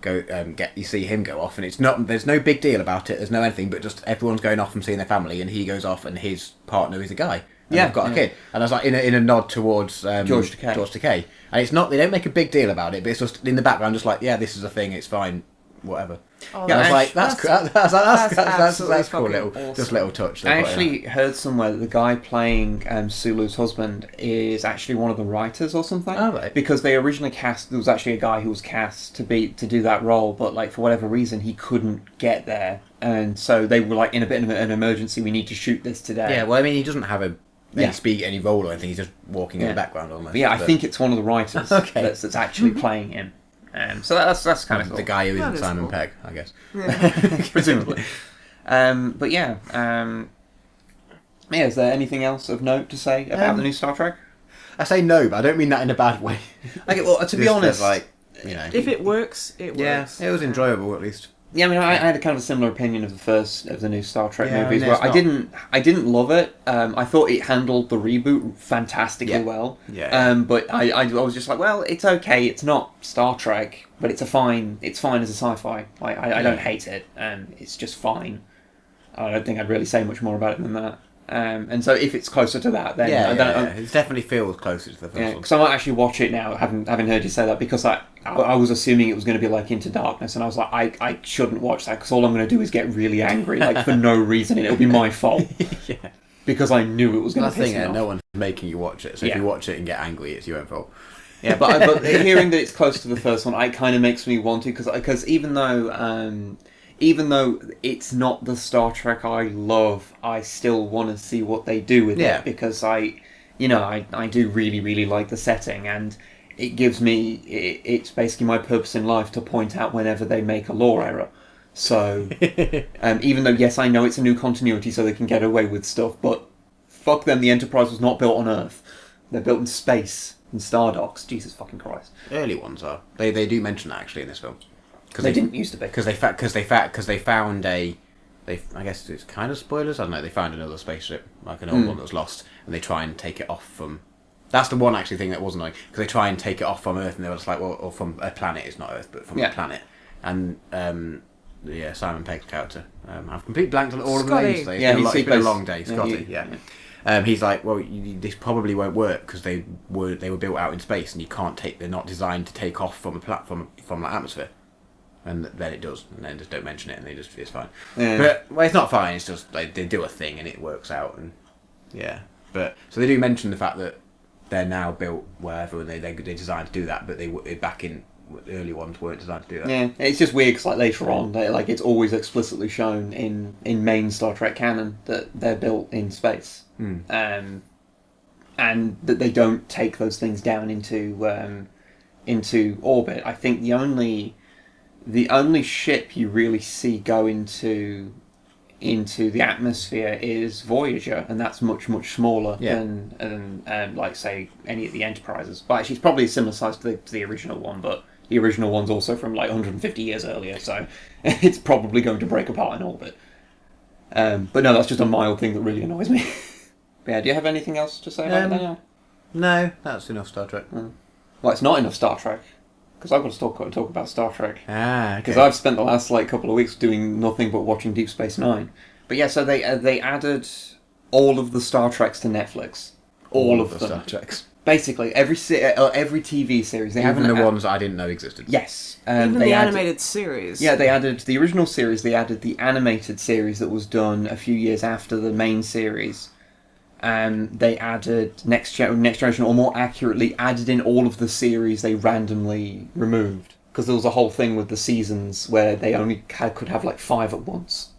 you see him go off, and there's no big deal about it. There's no anything, but just everyone's going off and seeing their family, and he goes off, and his partner is a guy. And they've got a kid, and I was like in a nod towards George Takei. And it's not they don't make a big deal about it, but it's just in the background, just like, yeah, this is a thing, it's fine, whatever. Oh, Yeah, I was like, that's absolutely cool, little awesome. just little touch. I actually heard somewhere that the guy playing Sulu's husband is actually one of the writers or something. Oh, right. Because they originally cast... There was actually a guy who was cast to do that role, but like for whatever reason he couldn't get there, and so they were like in a bit of an emergency. We need to shoot this today. Yeah, well, I mean, he doesn't have any role or anything. He's just walking in the background almost. But yeah, I think it's one of the writers Okay. that's actually playing him. So that's kind of cool. the guy who That isn't is Simon cool. Pegg, I guess. Presumably. But yeah. Yeah, is there anything else of note to say about the new Star Trek? I say no, but I don't mean that in a bad way. Okay, well, to be Just honest, like, you know. If it works, it works. Yeah, it was enjoyable at least. yeah, I mean, I had a kind of a similar opinion of the new Star Trek Yeah, movies. I mean, Where it's I didn't love it. I thought it handled the reboot fantastically well. Yeah. But I was just like, well, it's okay. It's not Star Trek, but it's fine as a sci-fi. I don't hate it. It's just fine. I don't think I'd really say much more about it than that. And so if it's closer to that, then it definitely feels closer to the first one. because I might actually watch it now, having heard you say that, because I was assuming it was going to be like Into Darkness, and I was like, I shouldn't watch that, because all I'm going to do is get really angry, like for no reason, and it'll be my fault. Yeah. Because I knew it was going to piss me off. No one's making you watch it, so if you watch it and get angry, it's your own fault. Yeah, but hearing that it's close to the first one, it kind of makes me want to, because even though it's not the Star Trek I love, I still want to see what they do with it, because I do really, really like the setting, and it gives me, it's basically my purpose in life to point out whenever they make a lore error. So, even though, yes, I know it's a new continuity, so they can get away with stuff, but fuck them, the Enterprise was not built on Earth. They're built in space in star docks. Jesus fucking Christ! Early ones are. They do mention that actually in this film. Because they didn't used to be. Because they found a. I guess it's kind of spoilers. I don't know. They found another spaceship, like an old one that was lost, and they try and take it off from. That's the one actually thing that wasn't like because they try and take it off from Earth, and they were just like, well, or from a planet. It's not Earth, but from a planet. And Simon Pegg's character. I've completely blanked on all of the names today. It's been a long day. Scotty. He's like, well, this probably won't work because they were built out in space, and you can't take. They're not designed to take off from a platform from the atmosphere. And then it does, and then just don't mention it, and it's fine. Yeah. But it's not fine. It's just like they do a thing, and it works out, and But so they do mention the fact that they're now built wherever, and they designed to do that, but they back in early ones weren't designed to do that. Yeah, it's just weird because like later on, it's always explicitly shown in main Star Trek canon that they're built in space, and that they don't take those things down into orbit. I think the only ship you really see go into the atmosphere is Voyager, and that's much smaller than like say any of the Enterprises. Well, actually, it's probably a similar size to the original one, but the original one's also from like 150 years earlier, so it's probably going to break apart in orbit. But no, that's just a mild thing that really annoys me. Yeah, do you have anything else to say about that? No, that's enough Star Trek. Well, it's not enough Star Trek. Because I've got to talk about Star Trek. Because I've spent the last couple of weeks doing nothing but watching Deep Space Nine. But yeah, so they added all of the Star Treks to Netflix. All of them. Star Treks. Basically, every TV series. They Even the ones I didn't know existed. Yes. Even the animated series. Yeah, they added the original series. They added the animated series that was done a few years after the main series. They added Next Generation, or more accurately, added in all of the series they randomly removed. Because there was a whole thing with the seasons where they only could have like 5 at once.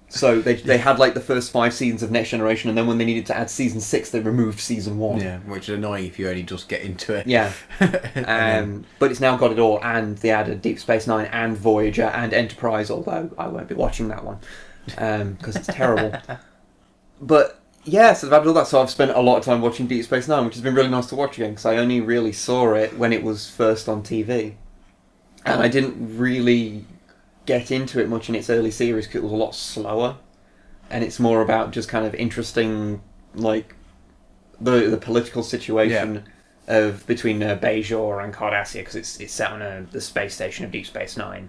So they had like the first 5 seasons of Next Generation, and then when they needed to add season 6, they removed season 1. Yeah, which is annoying if you only just get into it. Yeah. But it's now got it all, and they added Deep Space Nine and Voyager and Enterprise, although I won't be watching that one because it's terrible. But yeah, so they've added all that, so I've spent a lot of time watching Deep Space Nine, which has been really nice to watch again, because I only really saw it when it was first on TV. And I didn't really get into it much in its early series, because it was a lot slower. And it's more about just kind of interesting, like, the political situation between Bajor and Cardassia, because it's set on the space station of Deep Space Nine,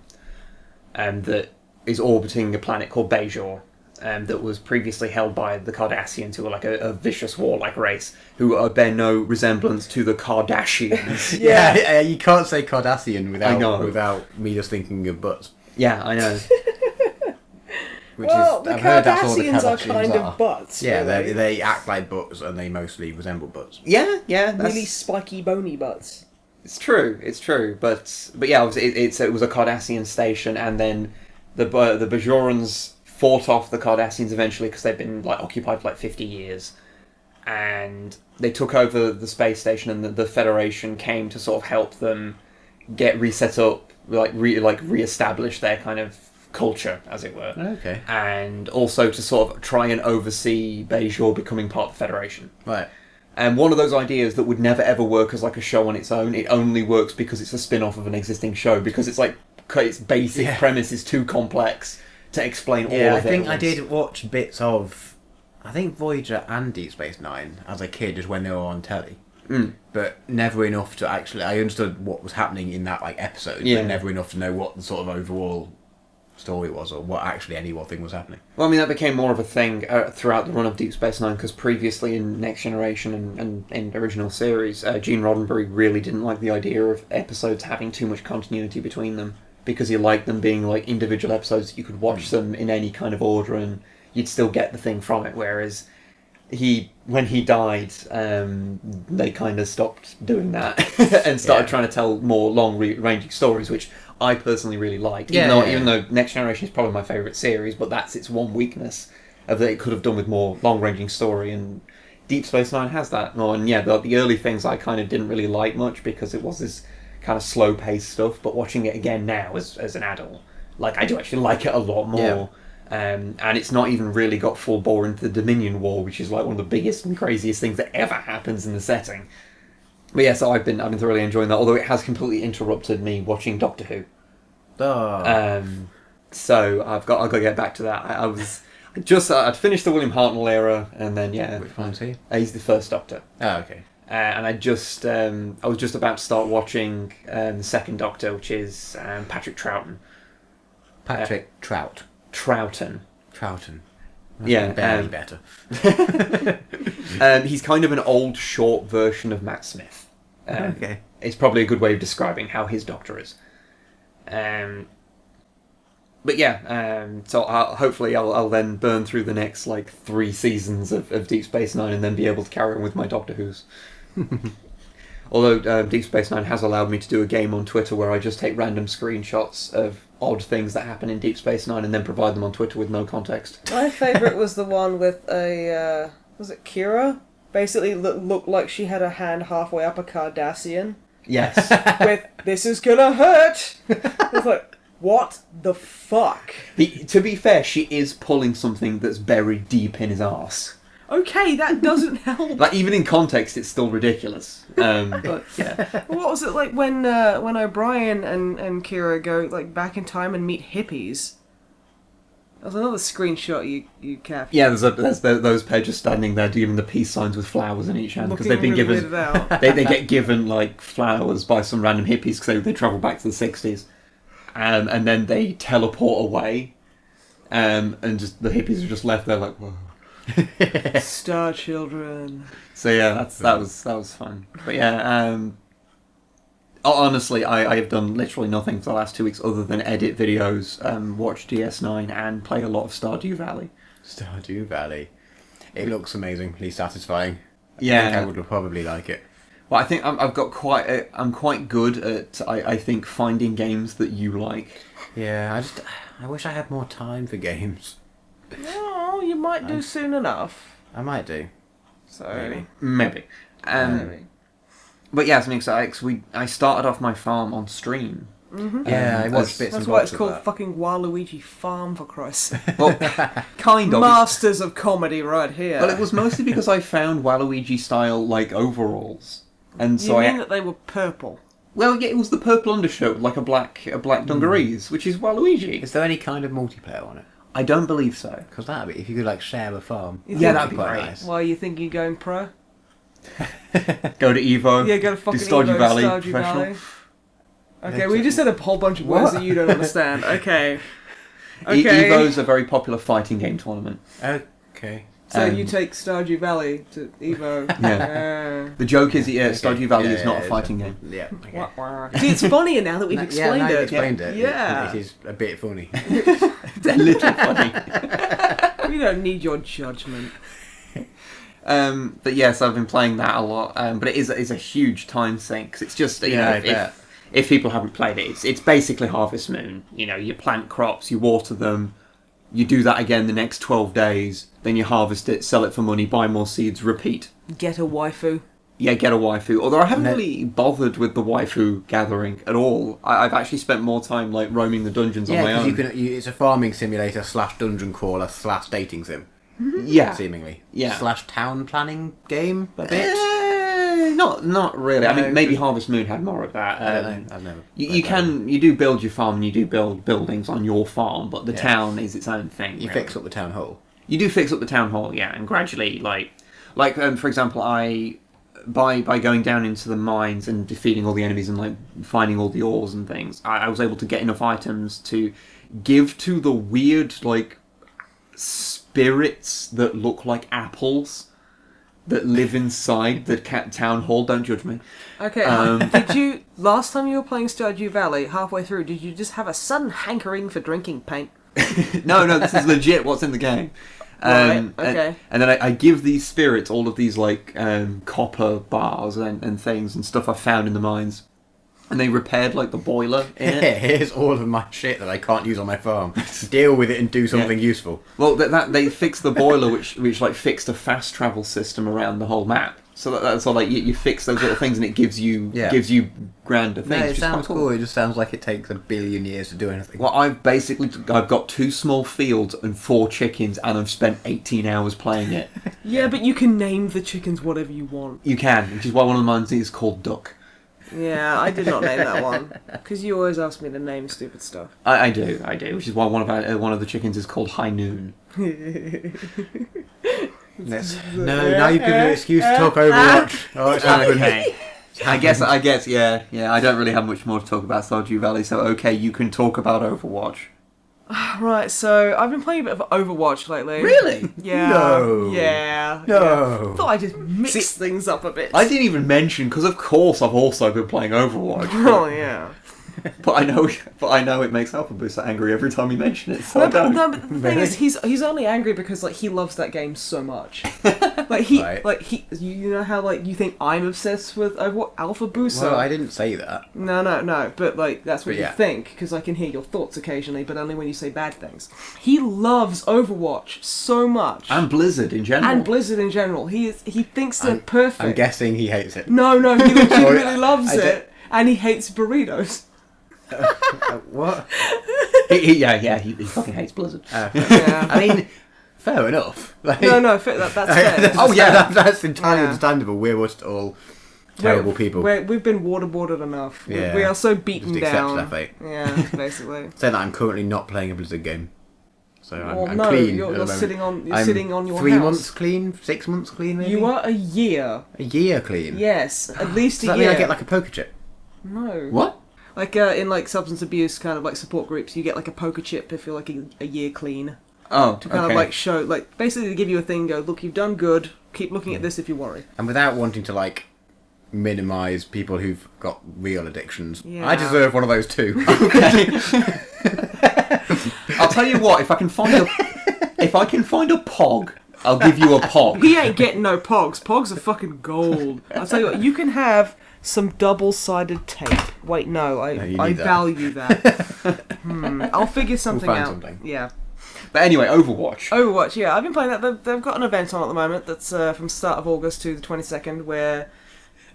and that is orbiting a planet called Bajor. That was previously held by the Cardassians, who were like a vicious warlike race, who bear no resemblance to the Kardashians. Yeah, you can't say Cardassian without me just thinking of butts. Yeah, I know. The Cardassians are kind of butts. Yeah, really. they act like butts, and they mostly resemble butts. Yeah, really spiky, bony butts. It's true. But yeah, it was a Cardassian station, and then the Bajorans fought off the Cardassians eventually because they've been like occupied for like 50 years, and they took over the space station, and the Federation came to sort of help them get reset up, re-establish their kind of culture, as it were. Okay. And also to sort of try and oversee Bajor becoming part of the Federation. Right. And one of those ideas that would never ever work as like a show on its own, it only works because it's a spin-off of an existing show, because it's like its basic premise is too complex to explain all of it. Yeah, I think I did watch bits of, I think Voyager and Deep Space Nine as a kid, just when they were on telly. But never enough to actually, I understood what was happening in that episode, but never enough to know what the sort of overall story was, or what actually any one thing was happening. Well, I mean, that became more of a thing throughout the run of Deep Space Nine, because previously in Next Generation and in the original series, Gene Roddenberry really didn't like the idea of episodes having too much continuity between them, because he liked them being like individual episodes. You could watch them in any kind of order and you'd still get the thing from it, whereas when he died, they kind of stopped doing that and started trying to tell more long-ranging stories, which I personally really liked. Even though Next Generation is probably my favourite series, but that's its one weakness, of that it could have done with more long-ranging story, and Deep Space Nine has that. And the early things I kind of didn't really like much, because it was this kind of slow-paced stuff, but watching it again now as an adult, I do actually like it a lot more. And it's not even really got full bore into the Dominion War, which is like one of the biggest and craziest things that ever happens in the setting. But yeah, so I've been thoroughly enjoying that, although it has completely interrupted me watching Doctor Who. Oh. So I've got to get back to that. I'd finished the William Hartnell era, and then Which one's he? He's the first Doctor. Oh, okay. And I was just about to start watching the second Doctor, which is Patrick Troughton. Troughton. Yeah, barely better. He's kind of an old, short version of Matt Smith. Okay. It's probably a good way of describing how his Doctor is. But yeah, so hopefully I'll then burn through the next 3 seasons of Deep Space Nine and then be able to carry on with my Doctor Who's. Although Deep Space Nine has allowed me to do a game on Twitter where I just take random screenshots of odd things that happen in Deep Space Nine and then provide them on Twitter with no context. My favourite was the one with was it Kira? Basically looked like she had her hand halfway up a Cardassian. Yes. With, "This is gonna hurt!" I was like, what the fuck? To be fair, she is pulling something that's buried deep in his arse. Okay, that doesn't help. Even in context, it's still ridiculous. But yeah. What was it like when O'Brien and Kira go back in time and meet hippies? There's another screenshot you captured. Yeah, there's those pages standing there doing the peace signs with flowers in each hand because they've been really given. weirded out. They get given flowers by some random hippies because they travel back to the 60s, and then they teleport away, and just the hippies are just left there whoa. Star Children. So yeah, that was fun. But yeah, honestly, I have done literally nothing for the last 2 weeks other than edit videos, watch DS9, and play a lot of Stardew Valley. Stardew Valley. It looks amazingly satisfying. Yeah, I think I would probably like it. Well, I think I'm quite good at I think finding games that you like. Yeah, I wish I had more time for games. Oh, you might do soon enough. I might do. So Maybe. But yeah, something exciting. I started off my farm on stream. Mm-hmm. Yeah, I watched bits and that's why bobs it's called of that. fucking Waluigi Farm, for Christ's sake. Well, kind of. Masters of comedy right here. Well, it was mostly because I found Waluigi style overalls, and so You mean that they were purple? Well, yeah, it was the purple undershirt with a black dungarees, which is Waluigi. Is there any kind of multiplayer on it? I don't believe so. Because that'd be if you could share a farm. Yeah, that'd be quite great. nice. Why, you think you're going pro? Go to Evo. Yeah, go to fucking Stardew Evo, Valley, Stardew professional. Valley. Okay, we just said a whole bunch of words that you don't understand. Okay. Okay. Evo's a very popular fighting game tournament. Okay. So you take Stardew Valley to Evo. Yeah. The joke is, Stardew Valley is not a it's fighting game. Yeah. Okay. See, it's funnier now that we've explained now it. you've explained it. Yeah. It is a bit funny. It's a little funny. We don't need your judgment. But yes, I've been playing that a lot. But it is a huge time sink. 'Cause it's just if people haven't played it, it's basically Harvest Moon. You plant crops, you water them, you do that again the next 12 days, then you harvest it, sell it for money, buy more seeds, repeat. Get a waifu. Yeah, get a waifu. Although I haven't really bothered with the waifu gathering at all. I've actually spent more time roaming the dungeons on my own. Yeah, because it's a farming simulator / dungeon crawler / dating sim. Yeah, Seemingly. Yeah. / town planning game a bit. Not really. I No, mean, maybe Harvest Moon had more of that. I don't know. I've never. You do build your farm and you do build buildings on your farm, but the town is its own thing. You really. fix up the town hall. You do fix up the town hall, yeah, and gradually, for example, by going down into the mines and defeating all the enemies and finding all the ores and things, I was able to get enough items to give to the weird spirits that look like apples that live inside the town hall. Don't judge me. Okay, did you, last time you were playing Stardew Valley, halfway through, did you just have a sudden hankering for drinking paint? No, this is legit what's in the game. Right, okay. And then I give these spirits all of these copper bars and things and stuff I found in the mines. And they repaired the boiler in it. Here's all of my shit that I can't use on my farm. Deal with it and do something useful. Well, they fixed the boiler, which fixed a fast travel system around the whole map. So that's all. Like you fix those little things, and it gives you grander things. No, it which is sounds quite cool. It just sounds like it takes a billion years to do anything. Well, I've got 2 small fields and 4 chickens, and I've spent 18 hours playing it. Yeah, but you can name the chickens whatever you want. You can, which is why one of mine is called Duck. Yeah, I did not name that one because you always ask me to name stupid stuff. I do, which is why one of the chickens is called High Noon. Now you've given an excuse to talk Overwatch. Oh, it's happened. Okay. I guess, yeah. I don't really have much more to talk about Stardew Valley, so okay, you can talk about Overwatch. Right, so I've been playing a bit of Overwatch lately. Really? Yeah. No. Yeah. No. Yeah. Thought I'd just mix things up a bit. I didn't even mention, because of course I've also been playing Overwatch. Oh, yeah. But I know it makes Alpha Booster angry every time you mention it, so I don't. No, but the thing is, he's only angry because like he loves that game so much. You know how like you think I'm obsessed with Overwatch Alpha Booster? Well, I didn't say that. No, but like that's what you think because I can hear your thoughts occasionally, but only when you say bad things. He loves Overwatch so much, And Blizzard in general. He thinks they're perfect. I'm guessing he hates it. No, he legitimately loves it, and he hates burritos. What? He fucking hates Blizzard. Yeah. I mean, fair enough. Like, That's fair. Oh, yeah. that's entirely understandable. We're just all terrible people. We've been waterboarded enough. Yeah. We are so beaten Just down. accept that fate. Yeah, basically. Saying that I'm currently not playing a Blizzard game, so I'm no, clean. you're at the moment. sitting on your 3 house. months clean, 6 months clean, maybe. You are a year. A year clean. Yes, at least Does a that year. mean I get like a poker chip? No. What? Like in like substance abuse kind of like support groups, you get like a poker chip if you're like a year clean. Oh, To kind of like show, like basically to give you a thing. Go, look, you've done good. Keep looking at this if you worry. And without wanting to like minimise people who've got real addictions, Yeah. I deserve one of those too. I'll tell you what. If I can find a pog, I'll give you a pog. He ain't getting no pogs. Pogs are fucking gold. I'll tell you what, you can have some double-sided tape. Wait, no, I that. value that. I'll figure something find out. something. Yeah. But anyway, Overwatch. Overwatch, yeah. I've been playing that. They've got an event on at the moment that's from start of August to the 22nd where...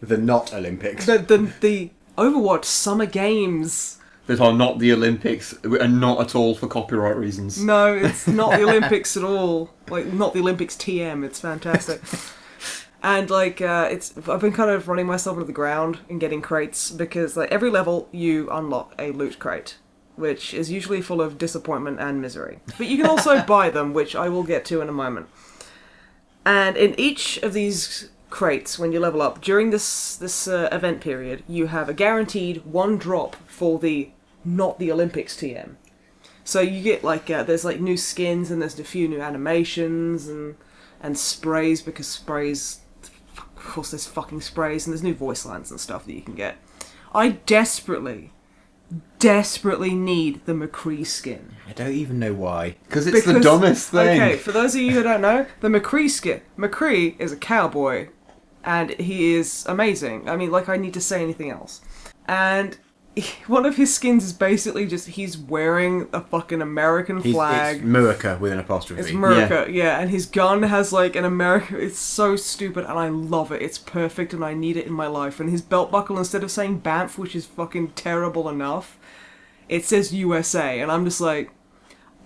The not Olympics. The Overwatch Summer Games. That are not the Olympics and not at all for copyright reasons. No, it's not the Olympics at all. Like, not the Olympics TM. It's fantastic. And like, I've been kind of running myself into the ground and getting crates because like every level you unlock a loot crate, which is usually full of disappointment and misery. But you can also buy them, which I will get to in a moment. And in each of these crates, when you level up during this event period, you have a guaranteed 1 drop for the not the Olympics TM. So you get like there's like new skins and there's a few new animations and sprays because sprays. Of course, there's fucking sprays and there's new voice lines and stuff that you can get. I desperately need the McCree skin. I don't even know why. Because it's the dumbest thing. Okay, for those of you who don't know, the McCree skin. McCree is a cowboy, and he is amazing. I mean, like, I need to say anything else. And one of his skins is basically just he's wearing a fucking American flag. It's Murica with an apostrophe. It's Murica, yeah, and his gun has like an American. It's so stupid, and I love it. It's perfect, and I need it in my life. And his belt buckle, instead of saying Banff, which is fucking terrible enough, it says USA, and I'm just like,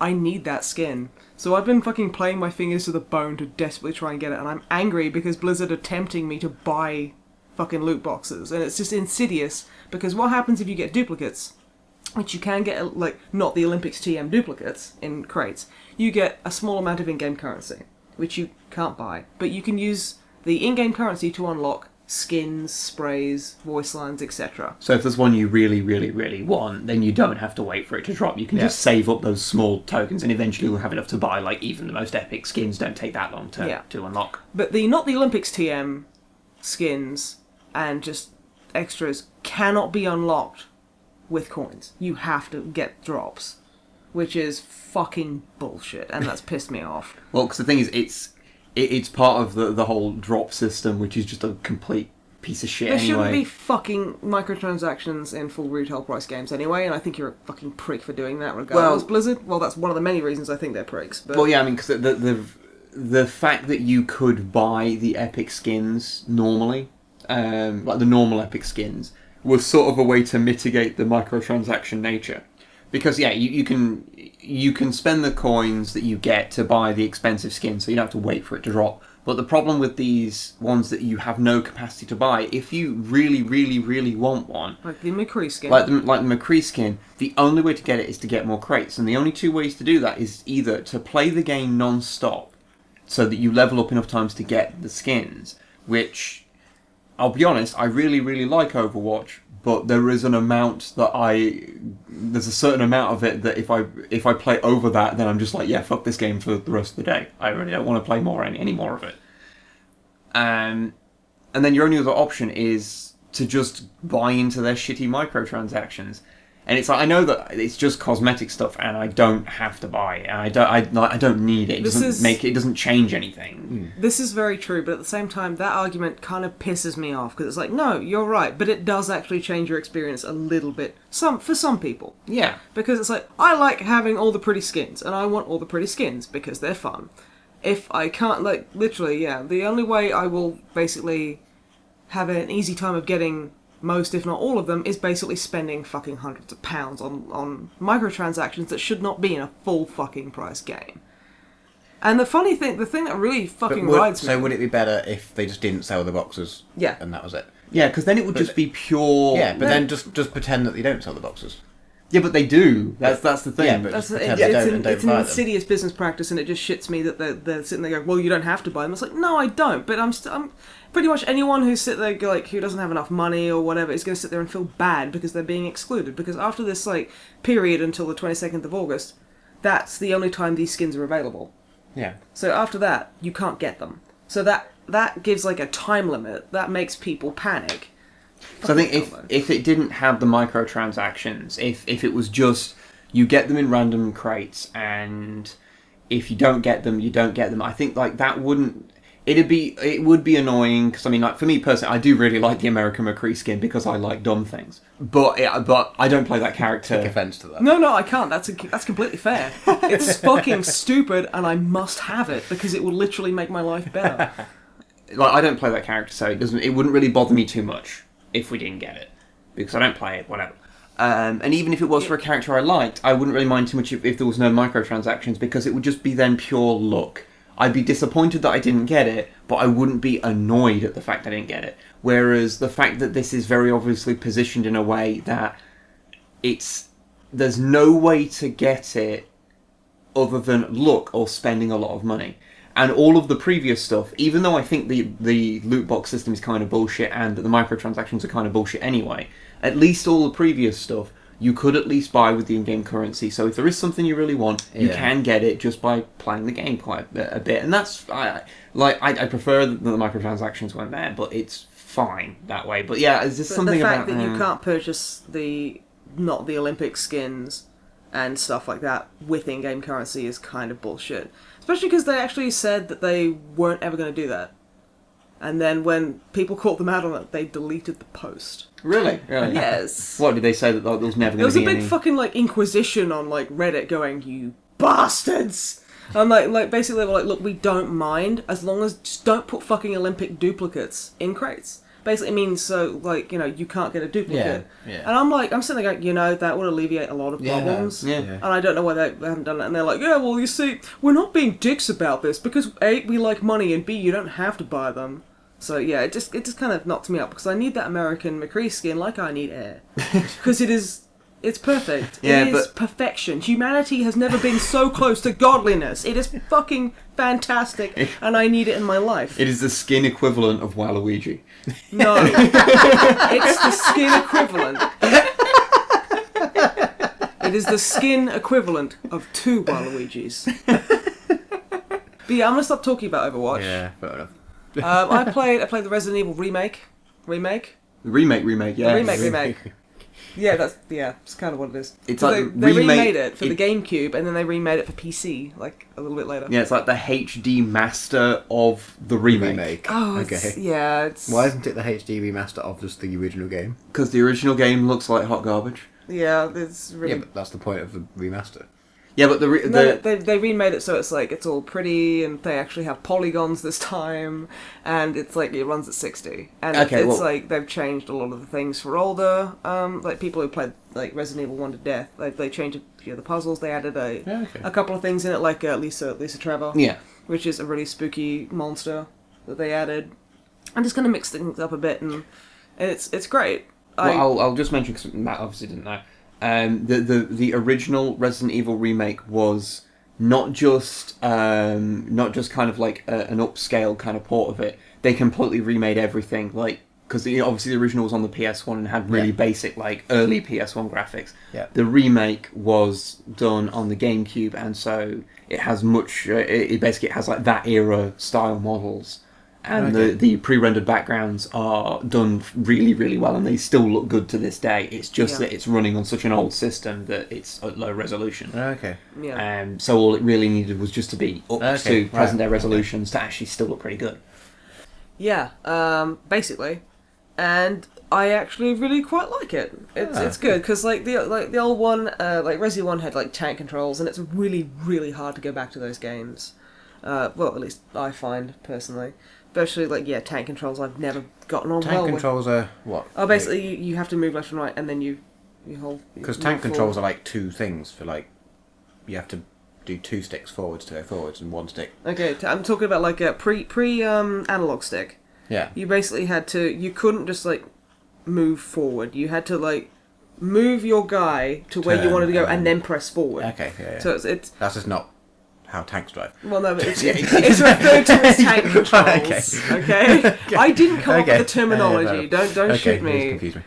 I need that skin. So I've been fucking playing my fingers to the bone to desperately try and get it, and I'm angry because Blizzard are tempting me to buy fucking loot boxes, and it's just insidious, because what happens if you get duplicates, which you can get, like, not the Olympics TM duplicates in crates, you get a small amount of in-game currency, which you can't buy, but you can use the in-game currency to unlock skins, sprays, voice lines, etc. So if there's one you really, really, really want, then you don't have to wait for it to drop. You can just save up those small tokens, and eventually you'll have enough to buy. Like, even the most epic skins don't take that long to unlock. But the not the Olympics TM skins and just extras cannot be unlocked with coins. You have to get drops, which is fucking bullshit, and that's pissed me off. Well, because the thing is, it's part of the whole drop system, which is just a complete piece of shit There anyway. shouldn't be fucking microtransactions in full retail price games anyway, and I think you're a fucking prick for doing that regardless. Well, Blizzard, well, that's one of the many reasons I think they're pricks. But well, yeah, I mean, because the fact that you could buy the epic skins normally, like the normal epic skins, was sort of a way to mitigate the microtransaction nature. Because yeah, you can spend the coins that you get to buy the expensive skin, so you don't have to wait for it to drop. But the problem with these ones that you have no capacity to buy, if you really, really, really want one, Like the McCree skin. like the McCree skin, the only way to get it is to get more crates, and the only two ways to do that is either to play the game non-stop, so that you level up enough times to get the skins. Which, I'll be honest, I really, really like Overwatch. But there is an amount that there's a certain amount of it that if I play over that, then I'm just like, yeah, fuck this game for the rest of the day. I really don't want to play any more of it. And then your only other option is to just buy into their shitty microtransactions. And it's like, I know that it's just cosmetic stuff, and I don't have to buy it, and I don't need it. It doesn't change anything. This is very true, but at the same time, that argument kind of pisses me off, because it's like, no, you're right, but it does actually change your experience a little bit. For some people. Yeah. Because it's like, I like having all the pretty skins, and I want all the pretty skins, because they're fun. If I can't, like, literally, yeah, the only way I will basically have an easy time of getting most, if not all of them, is basically spending fucking hundreds of pounds on microtransactions that should not be in a full fucking price game. And the thing that really fucking rides me... So would it be better if they just didn't sell the boxes? Yeah. And that was it? Yeah, because then it would just be pure... Yeah, but then just pretend that they don't sell the boxes. Yeah, but they do. That's the thing. Yeah, but just pretend they don't and don't it's an buy them. insidious business practice, and it just shits me that they're sitting there going, well, you don't have to buy them. It's like, no, I don't, but I'm pretty much anyone who's sit there, like, who doesn't have enough money or whatever is going to sit there and feel bad because they're being excluded. Because after this, like, period until the 22nd of August, that's the only time these skins are available. Yeah. So after that, you can't get them. So that gives, like, a time limit. That makes people panic. So I think if it didn't have the microtransactions, if it was just you get them in random crates, and if you don't get them, you don't get them, I think like that wouldn't... It would be annoying, because I mean, like, for me personally, I do really like the American McCree skin because I like dumb things. But I don't play that character. Take offence to that. No, I can't. That's completely fair. It's fucking stupid, and I must have it because it will literally make my life better. Like, I don't play that character, so it wouldn't really bother me too much if we didn't get it, because I don't play it, whatever. And even if it was for a character I liked, I wouldn't really mind too much if there was no microtransactions, because it would just be then pure luck. I'd be disappointed that I didn't get it, but I wouldn't be annoyed at the fact I didn't get it. Whereas the fact that this is very obviously positioned in a way that there's no way to get it other than luck or spending a lot of money. And all of the previous stuff, even though I think the loot box system is kind of bullshit and that the microtransactions are kind of bullshit anyway, at least all the previous stuff you could at least buy with the in-game currency. So if there is something you really want, you can get it just by playing the game quite a bit. And that's... I prefer that the microtransactions weren't there, but it's fine that way. But yeah, it's just something about... the fact that you can't purchase not the Olympic skins and stuff like that with in-game currency is kind of bullshit. Especially because they actually said that they weren't ever going to do that. And then when people called them out on it, they deleted the post. Really? Yes. What, did they say that there was never going to be any... There was a big fucking, like, inquisition on, like, Reddit going, you bastards! And, like basically they were like, look, we don't mind, as long as... Just don't put fucking Olympic duplicates in crates. Basically it means, so, like, you know, you can't get a duplicate. Yeah. And I'm sitting there going, you know, that would alleviate a lot of problems. Yeah. And I don't know why they haven't done that. And they're like, yeah, well, you see, we're not being dicks about this, because A, we like money, and B, you don't have to buy them. So yeah, it just kind of knocks me up, because I need that American McCree skin like I need air. Because it's perfect. Yeah, it is perfection. Humanity has never been so close to godliness. It is fucking fantastic, and I need it in my life. It is the skin equivalent of Waluigi. No. It's the skin equivalent. It is the skin equivalent of 2 Waluigis. But yeah, I'm going to stop talking about Overwatch. Yeah, fair enough. I played the Resident Evil remake. Remake, yeah. Remake. Yeah, it's kind of what it is. It's so like they remade it for the GameCube, and then they remade it for PC, like a little bit later. Yeah, it's like the HD master of the remake. Oh, okay. It's... Why isn't it the HD remaster of just the original game? Because the original game looks like hot garbage. Yeah, it's really... Yeah, but that's the point of the remaster. Yeah, but they remade it so it's like it's all pretty and they actually have polygons this time, and it's like it runs at 60. And it's like they've changed a lot of the things for older like people who played like Resident Evil 1 to death. They changed the puzzles. They added a couple of things in it, like Lisa Trevor, which is a really spooky monster that they added, and just kind of mixed things up a bit, and it's great. I'll just mention, because Matt obviously didn't know. The original Resident Evil remake was not just kind of like an upscale kind of port of it. They completely remade everything, like, because obviously the original was on the PS1 and had really basic, like, early PS1 graphics. Yeah. The remake was done on the GameCube, and so it has it basically has like that era style models. And the pre-rendered backgrounds are done really, really well, and they still look good to this day. It's just that it's running on such an old system that it's at low resolution. Okay. Yeah. So all it really needed was just to be up to present-day resolutions to actually still look pretty good. Yeah, basically. And I actually really quite like it. It's good, because like the old one, like Resi 1 had like tank controls, and it's really, really hard to go back to those games. Well, at least I find, personally. Especially, like, tank controls I've never gotten on well with. Tank controls are what? Oh, basically, you have to move left and right, and then you hold... Because tank controls are, like, two things for, like... You have to do 2 sticks forwards to go forwards and 1 stick. Okay, I'm talking about, like, a analog stick. Yeah. You basically had to... You couldn't just, like, move forward. You had to, like, move your guy to where you wanted to go and then press forward. Okay, yeah. So it's... That's just not... how tanks drive. Well, no, but it's referred to as tank controls. Okay. I didn't come up with the terminology. Don't shoot me. Confuse me.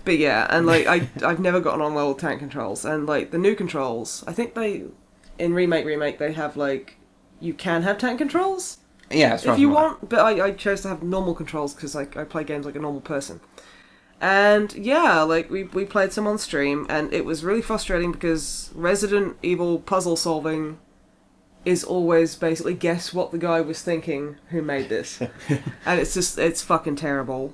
But yeah, and like I've never gotten on well with tank controls, and like the new controls, I think in remake they have like you can have tank controls. Yeah, if you want, but I chose to have normal controls because I play games like a normal person. And yeah, like we played some on stream, and it was really frustrating because Resident Evil puzzle solving is always basically guess what the guy was thinking who made this, and it's fucking terrible.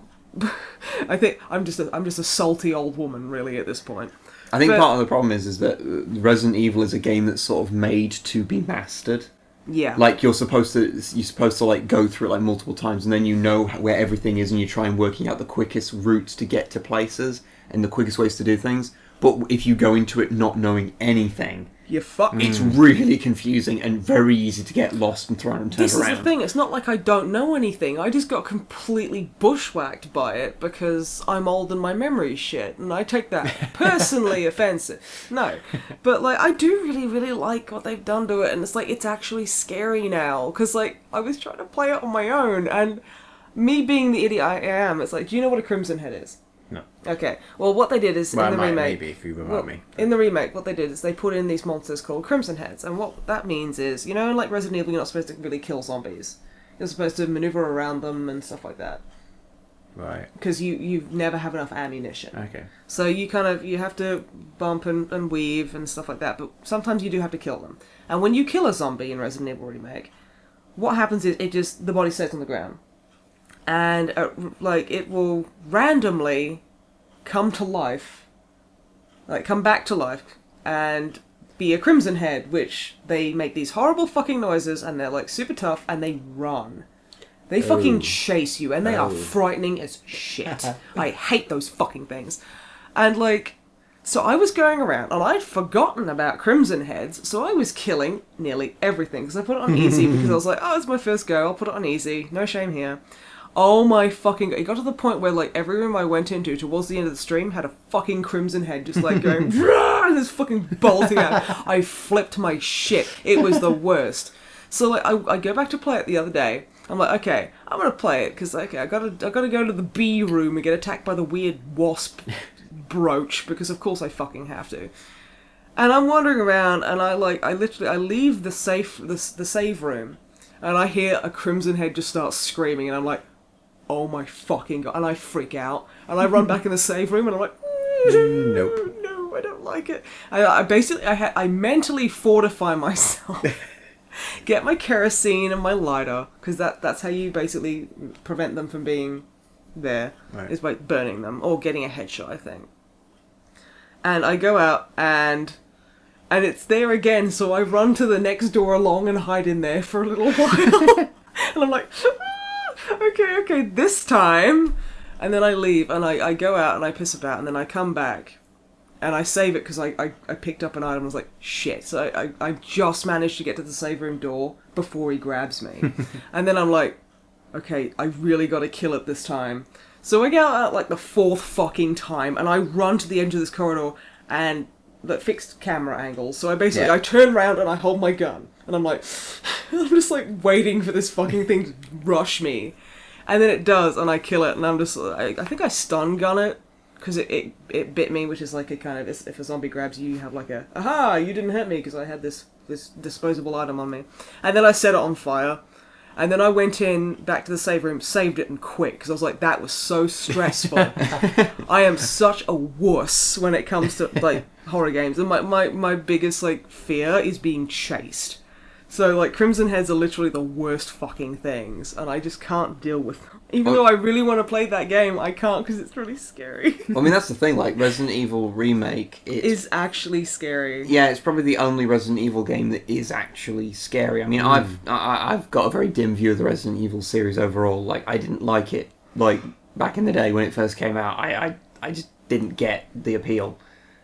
I think I'm just a salty old woman really at this point. I think part of the problem is that Resident Evil is a game that's sort of made to be mastered. Yeah. Like you're supposed to like go through it like multiple times, and then you know where everything is, and you try and working out the quickest routes to get to places and the quickest ways to do things. But if you go into it not knowing anything, you're fucked. It's really confusing and very easy to get lost and thrown and turned around. This is the thing, it's not like I don't know anything, I just got completely bushwhacked by it because I'm old and my memory's shit, and I take that personally offensive. No. But, like, I do really, really like what they've done to it, and it's like, it's actually scary now, because, like, I was trying to play it on my own, and me being the idiot I am, it's like, do you know what a Crimson Head is? No. Okay. Well, what they did is in the remake. Maybe if you remind me. In the remake, what they did is they put in these monsters called Crimson Heads, and what that means is, you know, in like Resident Evil, you're not supposed to really kill zombies. You're supposed to maneuver around them and stuff like that. Right. Because you never have enough ammunition. Okay. So you have to bump and weave and stuff like that, but sometimes you do have to kill them. And when you kill a zombie in Resident Evil Remake, what happens is the body stays on the ground. And, like, it will randomly come to life, like, come back to life, and be a Crimson Head, which they make these horrible fucking noises, and they're, like, super tough, and they run. They fucking chase you, and they are frightening as shit. I hate those fucking things. And, like, so I was going around, and I'd forgotten about Crimson Heads, so I was killing nearly everything, because I put it on easy, because I was like, oh, it's my first go, I'll put it on easy, no shame here. Oh my fucking god. It got to the point where, like, every room I went into towards the end of the stream had a fucking Crimson Head just, like, going, and just fucking bolting out. I flipped my shit. It was the worst. So, like, I go back to play it the other day. I'm like, okay, I'm gonna play it, because, okay, I gotta go to the B room and get attacked by the weird wasp brooch, because of course I fucking have to. And I'm wandering around, and I leave the save room, and I hear a Crimson Head just start screaming, and I'm like, oh my fucking god, and I freak out, and I run back in the save room, and I'm like, nope. No, I don't like it. I mentally fortify myself, get my kerosene and my lighter, because that's how you basically prevent them from being there, right. Is by burning them, or getting a headshot, I think. And I go out, and and it's there again, so I run to the next door along and hide in there for a little while. And I'm like, okay, this time. And then I leave, and I go out and I piss about, and then I come back. And I save it because I picked up an item and was like, shit. So I just managed to get to the save room door before he grabs me. And then I'm like, okay, I really got to kill it this time. So I get out like the 4th fucking time, and I run to the edge of this corridor, and the fixed camera angles. So I turn around and I hold my gun. And I'm like, I'm just like waiting for this fucking thing to rush me. And then it does, and I kill it, and I'm just, I think I stun gun it. Because it bit me, which is like a kind of, if a zombie grabs you, you have like a, aha, you didn't hurt me because I had this disposable item on me. And then I set it on fire. And then I went in, back to the save room, saved it and quit. Because I was like, that was so stressful. I am such a wuss when it comes to like horror games. And my biggest like fear is being chased. So, like, Crimson Heads are literally the worst fucking things, and I just can't deal with them. Even though I really want to play that game, I can't because it's really scary. I mean, that's the thing, like, Resident Evil Remake... is actually scary. Yeah, it's probably the only Resident Evil game that is actually scary. I mean, I've got a very dim view of the Resident Evil series overall. Like, I didn't like it, like, back in the day when it first came out. I just didn't get the appeal.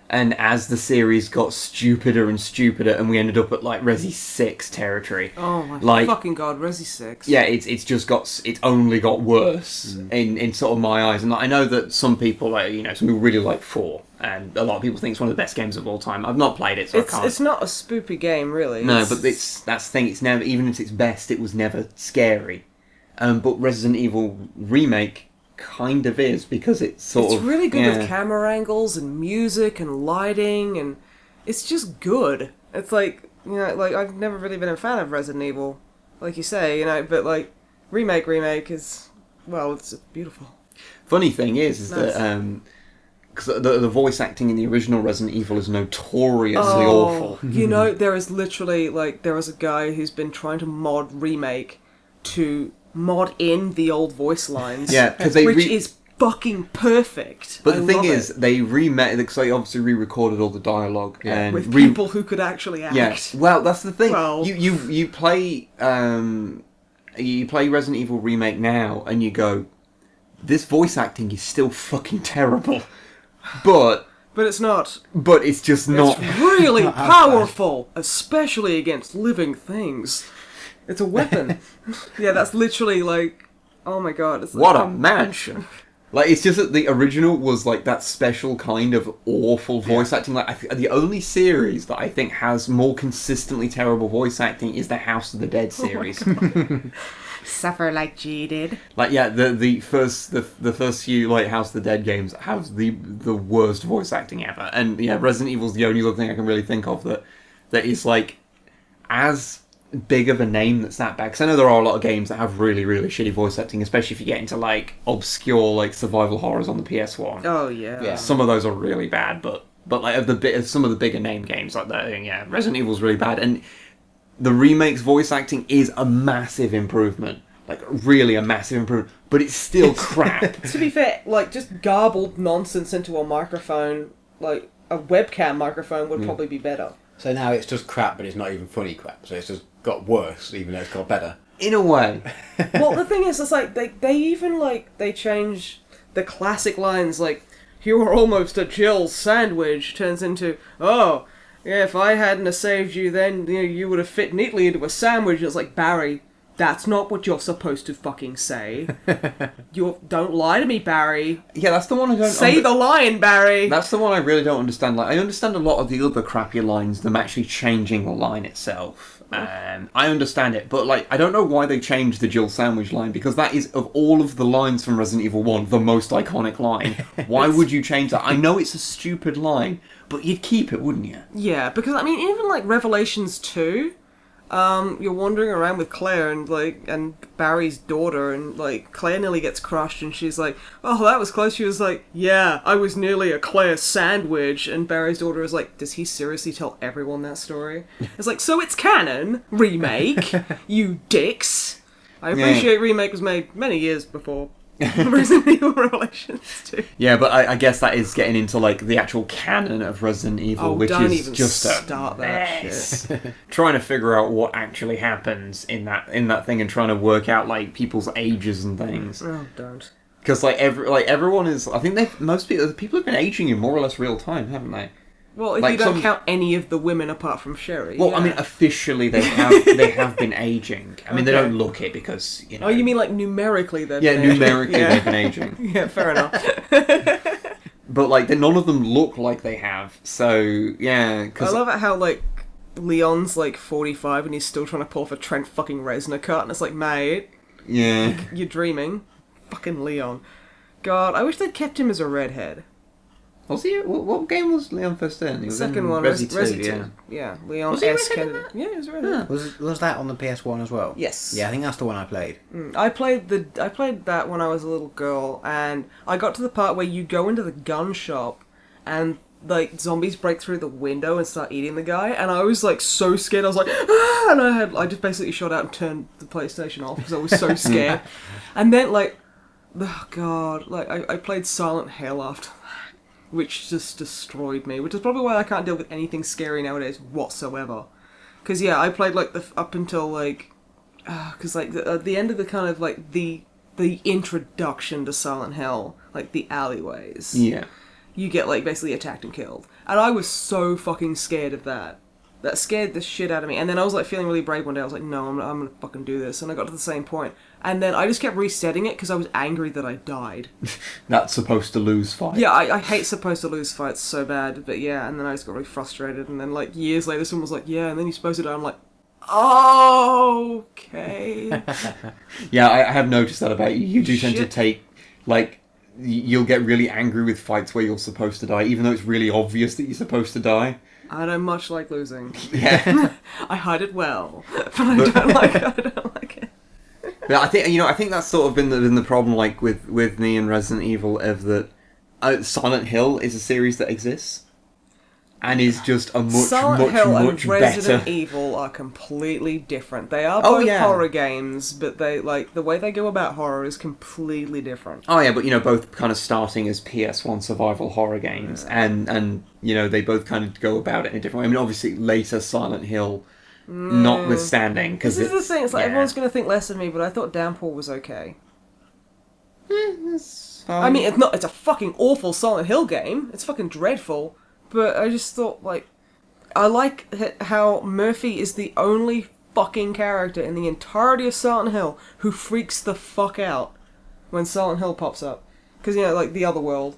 And as the series got stupider and stupider, and we ended up at like Resi 6 territory. Oh my fucking god, Resi 6. Yeah, it's only got worse in sort of my eyes. And I know that some people, like, you know, some people really like 4, and a lot of people think it's one of the best games of all time. I've not played it, so I can't. It's not a spoopy game, really. No, but that's the thing. It's never, even at its best, it was never scary. But Resident Evil Remake kind of is, because it's really good with camera angles and music and lighting, and it's just good. It's like, you know, like, I've never really been a fan of Resident Evil, like you say, you know, but like remake is, well, it's beautiful. Funny thing is that because the voice acting in the original Resident Evil is notoriously awful. You know, there is literally, like, there was a guy who's been trying to mod Remake to mod in the old voice lines. Yeah, because which is fucking perfect. But the thing is, they remade, because they obviously re-recorded all the dialogue and with people who could actually act. Yeah, well, that's the thing. Well, you play Resident Evil Remake now, and you go, this voice acting is still fucking terrible, but it's not. But it's just not. It's really powerful, especially against living things. It's a weapon. Yeah, that's literally like, oh my god. It's what a mansion. Like, it's just that the original was like that special kind of awful voice acting. Like, the only series that I think has more consistently terrible voice acting is the House of the Dead series. Oh suffer like G did. Like, yeah, the first few like House of the Dead games have the worst voice acting ever. And yeah, Resident Evil's the only other thing I can really think of that is like as big of a name that's that bad. Because I know there are a lot of games that have really, really shitty voice acting, especially if you get into like obscure like survival horrors on the PS1. Oh yeah. Yeah, some of those are really bad, but like of some of the bigger name games like that, yeah, Resident Evil's really bad, and the remake's voice acting is a massive improvement. Like, really a massive improvement, but it's still crap. To be fair, like, just garbled nonsense into a microphone, like a webcam microphone would probably be better. So now it's just crap, but it's not even funny crap. So it's just got worse, even though it's got better. In a way. Well, the thing is, it's like, they even, like, they change the classic lines, like, you were almost a Jill sandwich, turns into, oh, yeah, if I hadn't have saved you then, you know, you would have fit neatly into a sandwich. And it's like, Barry, that's not what you're supposed to fucking say. Don't lie to me, Barry. Yeah, that's the one I don't... Say the line, Barry! That's the one I really don't understand. Like, I understand a lot of the other crappy lines, them actually changing the line itself. I understand it, but like, I don't know why they changed the Jill sandwich line, because that is, of all of the lines from Resident Evil 1, the most iconic line. Why would you change that? I know it's a stupid line, but you'd keep it, wouldn't you? Yeah, because, I mean, even like Revelations 2... you're wandering around with Claire and Barry's daughter, and like Claire nearly gets crushed, and she's like, "Oh, that was close." She was like, "Yeah, I was nearly a Claire sandwich," and Barry's daughter is like, "Does he seriously tell everyone that story?" It's like, so it's canon. Remake, you dicks. I appreciate Remake was made many years before Resident Evil Revelations 2. Yeah, but I guess that is getting into like the actual canon of Resident Evil, which don't is even just start a that mess. shit. Trying to figure out what actually happens in that thing and trying to work out like people's ages and things. Oh, don't. Because everyone is. I think most people have been aging in more or less real time, haven't they? Well, if Like you don't count any of the women apart from Sherry. Well, yeah. I mean, officially they have been aging. I mean, they Okay. don't look it because Oh, you mean like numerically they've yeah, been aging? numerically Yeah. they've been aging. Yeah, fair enough. But like, none of them look like they have. So yeah, I because love it how like Leon's like 45 and he's still trying to pull off a Trent fucking Reznor cut, and it's like, mate, yeah. you're dreaming. Fucking Leon. God, I wish they'd kept him as a redhead. Was he? What game was Leon first in? He The was second in one, Resi 2, Resi 2. yeah. Yeah, Leon Was he S. redhead in Kennedy. that? Yeah, he was a redhead. Was that on the PS1 as well? Yes. Yeah, I think that's the one I played. I played that when I was a little girl, and I got to the part where you go into the gun shop, and like zombies break through the window and start eating the guy, and I was like so scared. I was like, ah! And I just basically shot out and turned the PlayStation off because I was so scared. And then like, oh god, like I played Silent Hill after that, which just destroyed me. Which is probably why I can't deal with anything scary nowadays whatsoever. Because yeah, I played like up until like. Because like the end of the kind of like the introduction to Silent Hill, like the alleyways, Yeah. you get like basically attacked and killed, and I was so fucking scared of that. That scared the shit out of me. And then I was like feeling really brave one day. I was like, no, I'm gonna fucking do this. And I got to the same point, and then I just kept resetting it because I was angry that I died. That's supposed to lose fight. Yeah, I hate supposed to lose fights so bad, but yeah. And then I just got really frustrated. And then like years later, someone was like, yeah, and then you're supposed to die. I'm like. Okay. Yeah, I have noticed that about you. You do tend to Shit. take, like, you'll get really angry with fights where you're supposed to die, even though it's really obvious that you're supposed to die. I don't much like losing. Yeah. I hide it well, but I don't like it. I don't like it. But I think that's sort of been the problem, like, with me and Resident Evil, of that Silent Hill is a series that exists. And is just a Silent Hill and much Resident better. Evil are completely different. They are Oh, both yeah. horror games, but they like the way they go about horror is completely different. Oh yeah, but both kind of starting as PS1 survival horror games, and they both kind of go about it in a different way. I mean, obviously later Silent Hill, notwithstanding, because This is the thing. It's like everyone's going to think less of me, but I thought Downpour was okay. It's fine. I mean, it's not. It's a fucking awful Silent Hill game. It's fucking dreadful. But I just thought, like, I like how Murphy is the only fucking character in the entirety of Silent Hill who freaks the fuck out when Silent Hill pops up. Because, like, the other world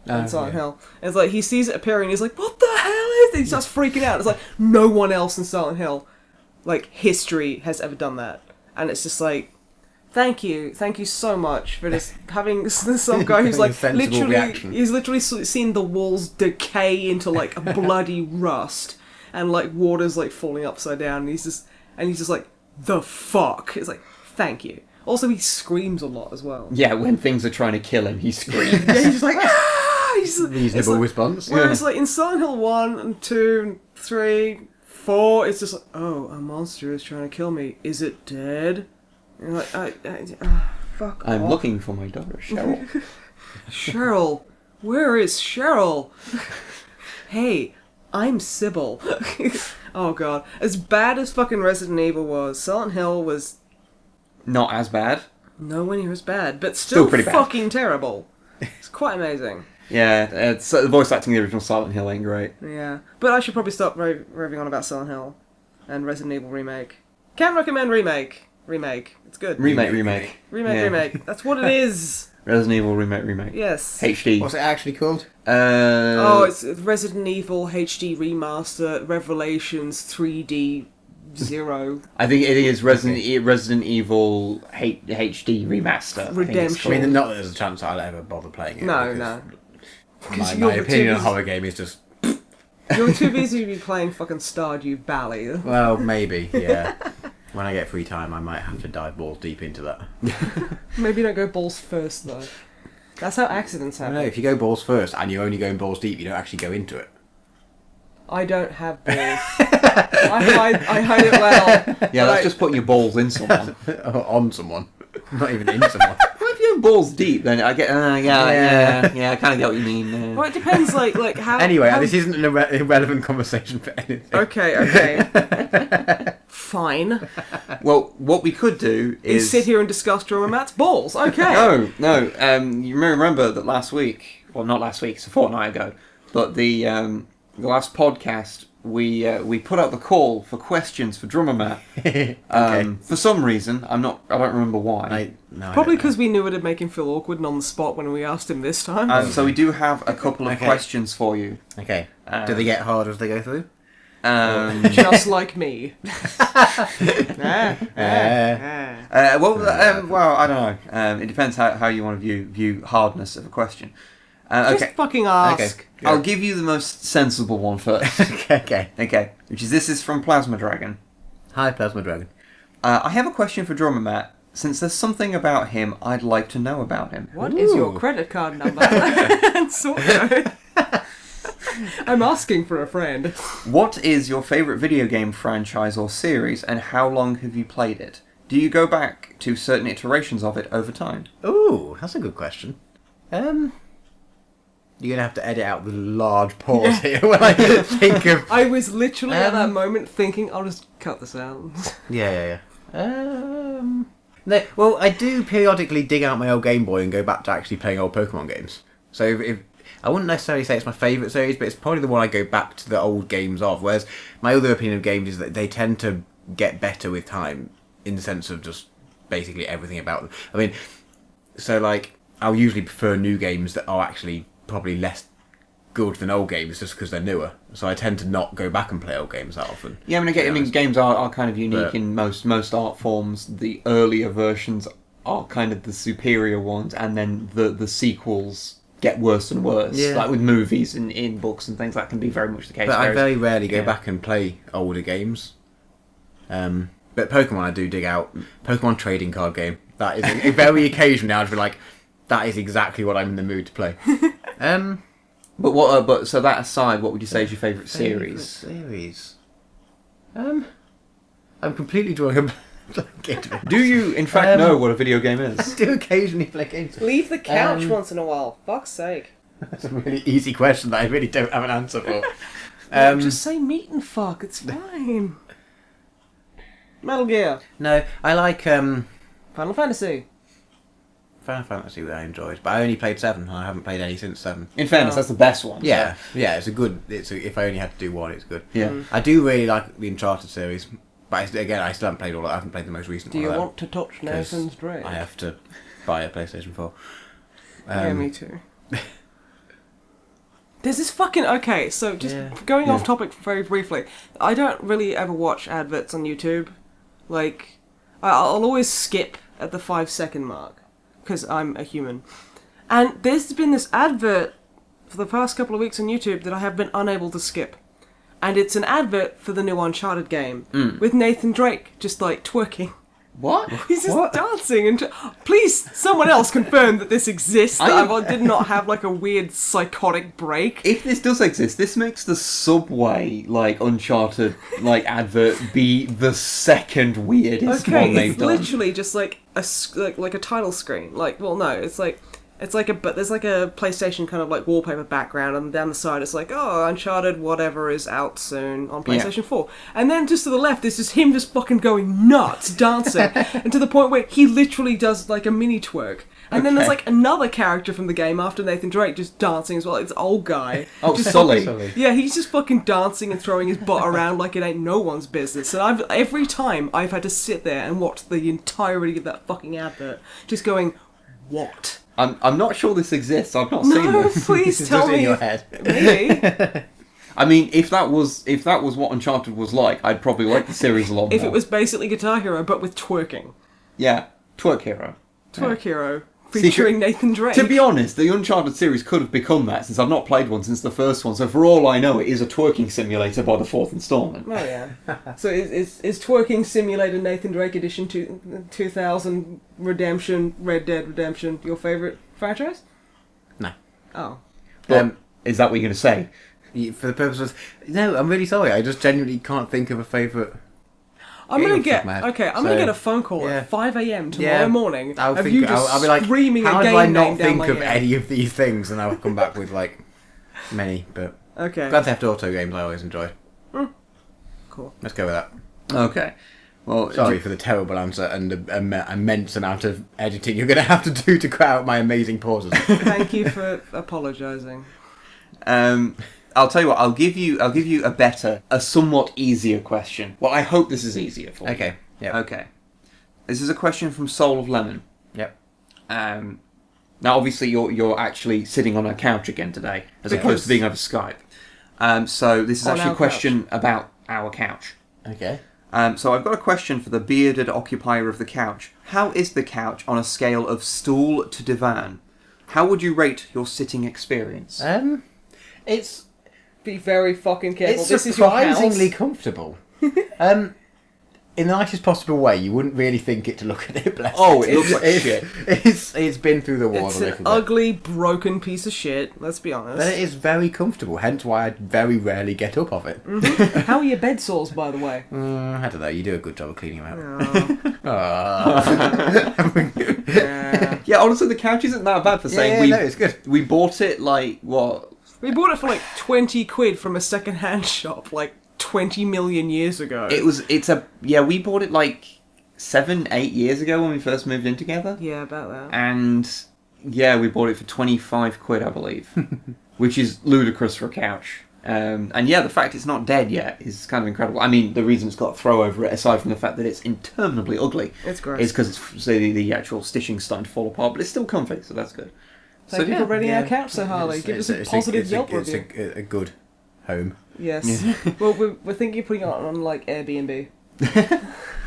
in Silent Hill. And it's like, he sees it appearing, and he's like, what the hell is this? He starts freaking out. It's like, no one else in Silent Hill, like, history has ever done that. And it's just like, thank you so much for just having some guy who's like he's literally seen the walls decay into like a bloody rust, and like water's like falling upside down, and he's just like, the fuck. It's like, thank you. Also, he screams a lot as well. Yeah, when things are trying to kill him, he screams. Yeah, he's just like, ah! Reasonable response. Whereas like in Silent Hill 1 and 2 and 3, 4, it's just like, oh, a monster is trying to kill me. Is it dead? And like, fuck I'm off. looking for my daughter, Cheryl. Cheryl, where is Cheryl? Hey, I'm Sybil. Oh god. As bad as fucking Resident Evil was, Silent Hill was Not as bad. nowhere near as bad, but still pretty bad. fucking terrible. It's quite amazing. Yeah, the voice acting in the original Silent Hill ain't great. Yeah. But I should probably stop raving on about Silent Hill and Resident Evil Remake. Can't recommend Remake. It's good. Remake. Yeah. Remake. That's what it is. Resident Evil Remake. Yes. HD. What's it actually called? It's Resident Evil HD Remaster Revelations 3D 0 I think it is Resident Evil HD Remaster. I think it's Redemption. I called. mean, not that there's a chance I'll ever bother playing it. No. because you're My too opinion on a busy- horror game is just, You're too busy to be playing fucking Stardew Valley. well, maybe, yeah. When I get free time, I might have to dive balls deep into that. Maybe don't go balls first though. That's how accidents I happen. don't know, if you go balls first and you're only going balls deep, you don't actually go into it. I don't have balls. I hide it well. Yeah, that's just putting your balls in someone. On someone. Not even in someone. What if you're going balls deep, then I get, I kind of get what you mean. Well, it depends, like how. Anyway, how... this isn't an irrelevant conversation for anything. Okay. Fine. Well, what we could do is sit here and discuss Drummer Matt's balls. Okay. No. You remember that last week? Well, not last week. It's a fortnight ago. But the last podcast, we put out the call for questions for Drummer Matt. Okay. For some reason, I don't remember why. Probably because we knew it'd make him feel awkward and on the spot when we asked him this time. So we do have a couple of questions for you. Okay. Do they get harder as they go through? Just like me. Well, I don't know. It depends how you want to view hardness of a question. Just fucking ask. Okay. I'll give you the most sensible one first. Okay. This is from Plasma Dragon. Hi, Plasma Dragon. I have a question for Drummer Matt. Since there's something about him I'd like to know about him. What is your credit card number and sort code? I'm asking for a friend. What is your favourite video game franchise or series, and how long have you played it? Do you go back to certain iterations of it over time? Ooh, that's a good question. You're going to have to edit out the large pause here when I think of... I was literally at that moment thinking, I'll just cut this out. Yeah. No, well, I do periodically dig out my old Game Boy and go back to actually playing old Pokemon games. So if I wouldn't necessarily say it's my favourite series, but it's probably the one I go back to the old games of. Whereas my other opinion of games is that they tend to get better with time in the sense of just basically everything about them. I mean, so like, I'll usually prefer new games that are actually probably less good than old games just because they're newer. So I tend to not go back and play old games that often. Yeah, games are kind of unique in most art forms. The earlier versions are kind of the superior ones, and then the sequels get worse and worse. Yeah. Like with movies and in books and things, that can be very much the case. But I very rarely go back and play older games. But Pokemon I do dig out. Pokemon trading card game. That is a very occasion now I'd be like, that is exactly what I'm in the mood to play. But what? But so that aside, what would you say is your favourite series? I'm completely drawing a blank. Do you, in fact, know what a video game is? I do occasionally play games. Leave the couch once in a while. Fuck's sake. That's a really easy question that I really don't have an answer for. Just say meat and fuck. It's fine. Metal Gear. No, I like Final Fantasy. Final Fantasy that I enjoyed, but I only played 7. I haven't played any since 7. In fairness, that's the best one. Yeah, it's a good. If I only had to do one, it's good. Yeah. I do really like the Uncharted series, but I still haven't played all. I haven't played the most recent one. Do you want to touch Nathan's Drake? I have to buy a PlayStation 4. Yeah, me too. There's this fucking... Okay, so just going off topic very briefly. I don't really ever watch adverts on YouTube. Like, I'll always skip at the 5-second mark. Because I'm a human. And there's been this advert for the past couple of weeks on YouTube that I have been unable to skip. And it's an advert for the new Uncharted game. With Nathan Drake just, like, twerking. What? He's just dancing and... Please, someone else confirm that this exists. That I did not have, like, a weird psychotic break. If this does exist, this makes the Subway, like, Uncharted, like, advert be the second weirdest one they've done. It's literally just, like a title screen. Like, well, no, it's like but there's like a PlayStation kind of like wallpaper background, and down the side it's like, oh, Uncharted whatever is out soon on PlayStation 4. And then just to the left is just him just fucking going nuts, dancing, and to the point where he literally does like a mini twerk. And then there's like another character from the game after Nathan Drake just dancing as well. It's an old guy. Oh, Sully. Yeah, he's just fucking dancing and throwing his butt around like it ain't no one's business. And every time I've had to sit there and watch the entirety of that fucking advert, just going, what? I'm not sure this exists. I've not seen this. No, please tell me. In your head. Maybe. I mean, if that was what Uncharted was like, I'd probably like the series a lot more. If it was basically Guitar Hero but with twerking. Yeah, Twerk Hero. Twerk Hero. Featuring Nathan Drake. To be honest, the Uncharted series could have become that, since I've not played one since the first one, so for all I know, it is a twerking simulator by the 4th installment. Oh, yeah. So is Twerking Simulator Nathan Drake Edition 2000 Redemption, Red Dead Redemption, your favourite franchise? No. Oh. But is that what you're going to say? For the purposes... No, I'm really sorry, I just genuinely can't think of a favourite... I'm gonna get I'm gonna get a phone call at 5 a.m. tomorrow morning I'll of think, you just I'll be like, screaming how a do game I name not down think my of ear? any of these things? And I'll come back with like many, but Okay. Grand Theft Auto games I always enjoy. Cool. Let's go with that. Okay. Well, Sorry for the terrible answer and the immense amount of editing you're going to have to do to cut out my amazing pauses. Thank you for apologising. I'll tell you what. I'll give you a somewhat easier question. Well, I hope this is easier for you. Okay. Yeah. Okay. This is a question from Soul of Lemon. Yep. Now, obviously, you're actually sitting on a couch again today, as opposed to being over Skype. So this is On actually a our question about our couch. Okay. So I've got a question for the bearded occupier of the couch. How is the couch on a scale of stool to divan? How would you rate your sitting experience? It's Be very fucking careful. it's This is your surprisingly house. comfortable. In the nicest possible way, you wouldn't really think it to look at it. Bless Oh, it. it looks like shit. It's been through the wars It's a an little bit. ugly, broken piece of shit. Let's be honest. But it is very comfortable, hence why I very rarely get up off it. How are your bed sores, by the way? I don't know, you do a good job of cleaning them out. Yeah. Yeah, honestly, the couch isn't that bad for saying no, it's good. we bought it like what? We bought it for like 20 quid from a second-hand shop like 20 million years ago. We bought it like 7-8 years ago when we first moved in together. Yeah, about that. And yeah, we bought it for 25 quid, I believe, which is ludicrous for a couch. And yeah, the fact it's not dead yet is kind of incredible. I mean, the reason it's got a throw over it, aside from the fact that it's interminably ugly, It's gross. is because it's the actual stitching's starting to fall apart, but it's still comfy, so that's good. Thank you for rating our couch so Harley. Give us a positive Yelp review. It's a good home. Yes. Well, we're thinking of putting it on like Airbnb. Do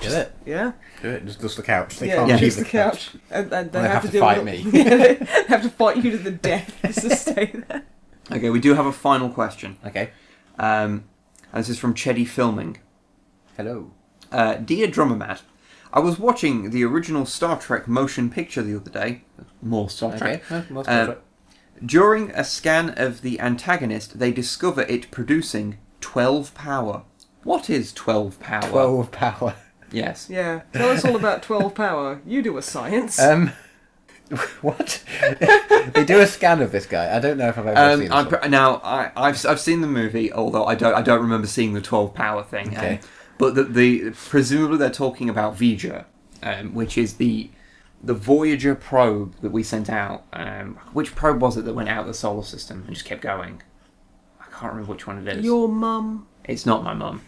it. Yeah? Do it. Just the couch. They Yeah, can't leave just the the couch. And they They have have to to do fight it. me. Yeah, they have to fight you to the death just to stay there. Okay, we do have a final question. Okay. And this is from Cheddy Filming. Hello. Dear Drummermat, I was watching the original Star Trek motion picture the other day. More Star Trek. During a scan of the antagonist, they discover it producing 12 power. What is 12 power? 12 power. Yes. Yeah. Tell us all about 12 power. You do a science. What? They do a scan of this guy. I don't know if I've ever seen this one. Now, I've seen the movie, although I don't remember seeing the 12 power thing. Okay. But presumably they're talking about V'ger, which is the Voyager probe that we sent out. Which probe was it that went out of the solar system and just kept going? I can't remember which one it is. Your mum. It's not my mum.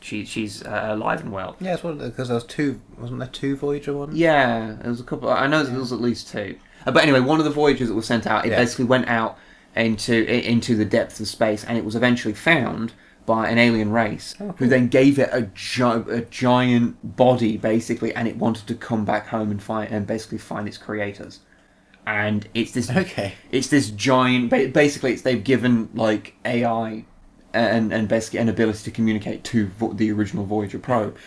She's alive and well. Yeah, it's one because there was two. Wasn't there two Voyager ones? Yeah, there was a couple. I know there was at least two. But anyway, one of the Voyagers that was sent out, it basically went out into the depths of space, and it was eventually found by an alien race, who then gave it a giant body, basically, and it wanted to come back home and basically find its creators. And it's this. Okay. It's this giant. Basically, they've given like AI. And basically an ability to communicate to the original Voyager probe.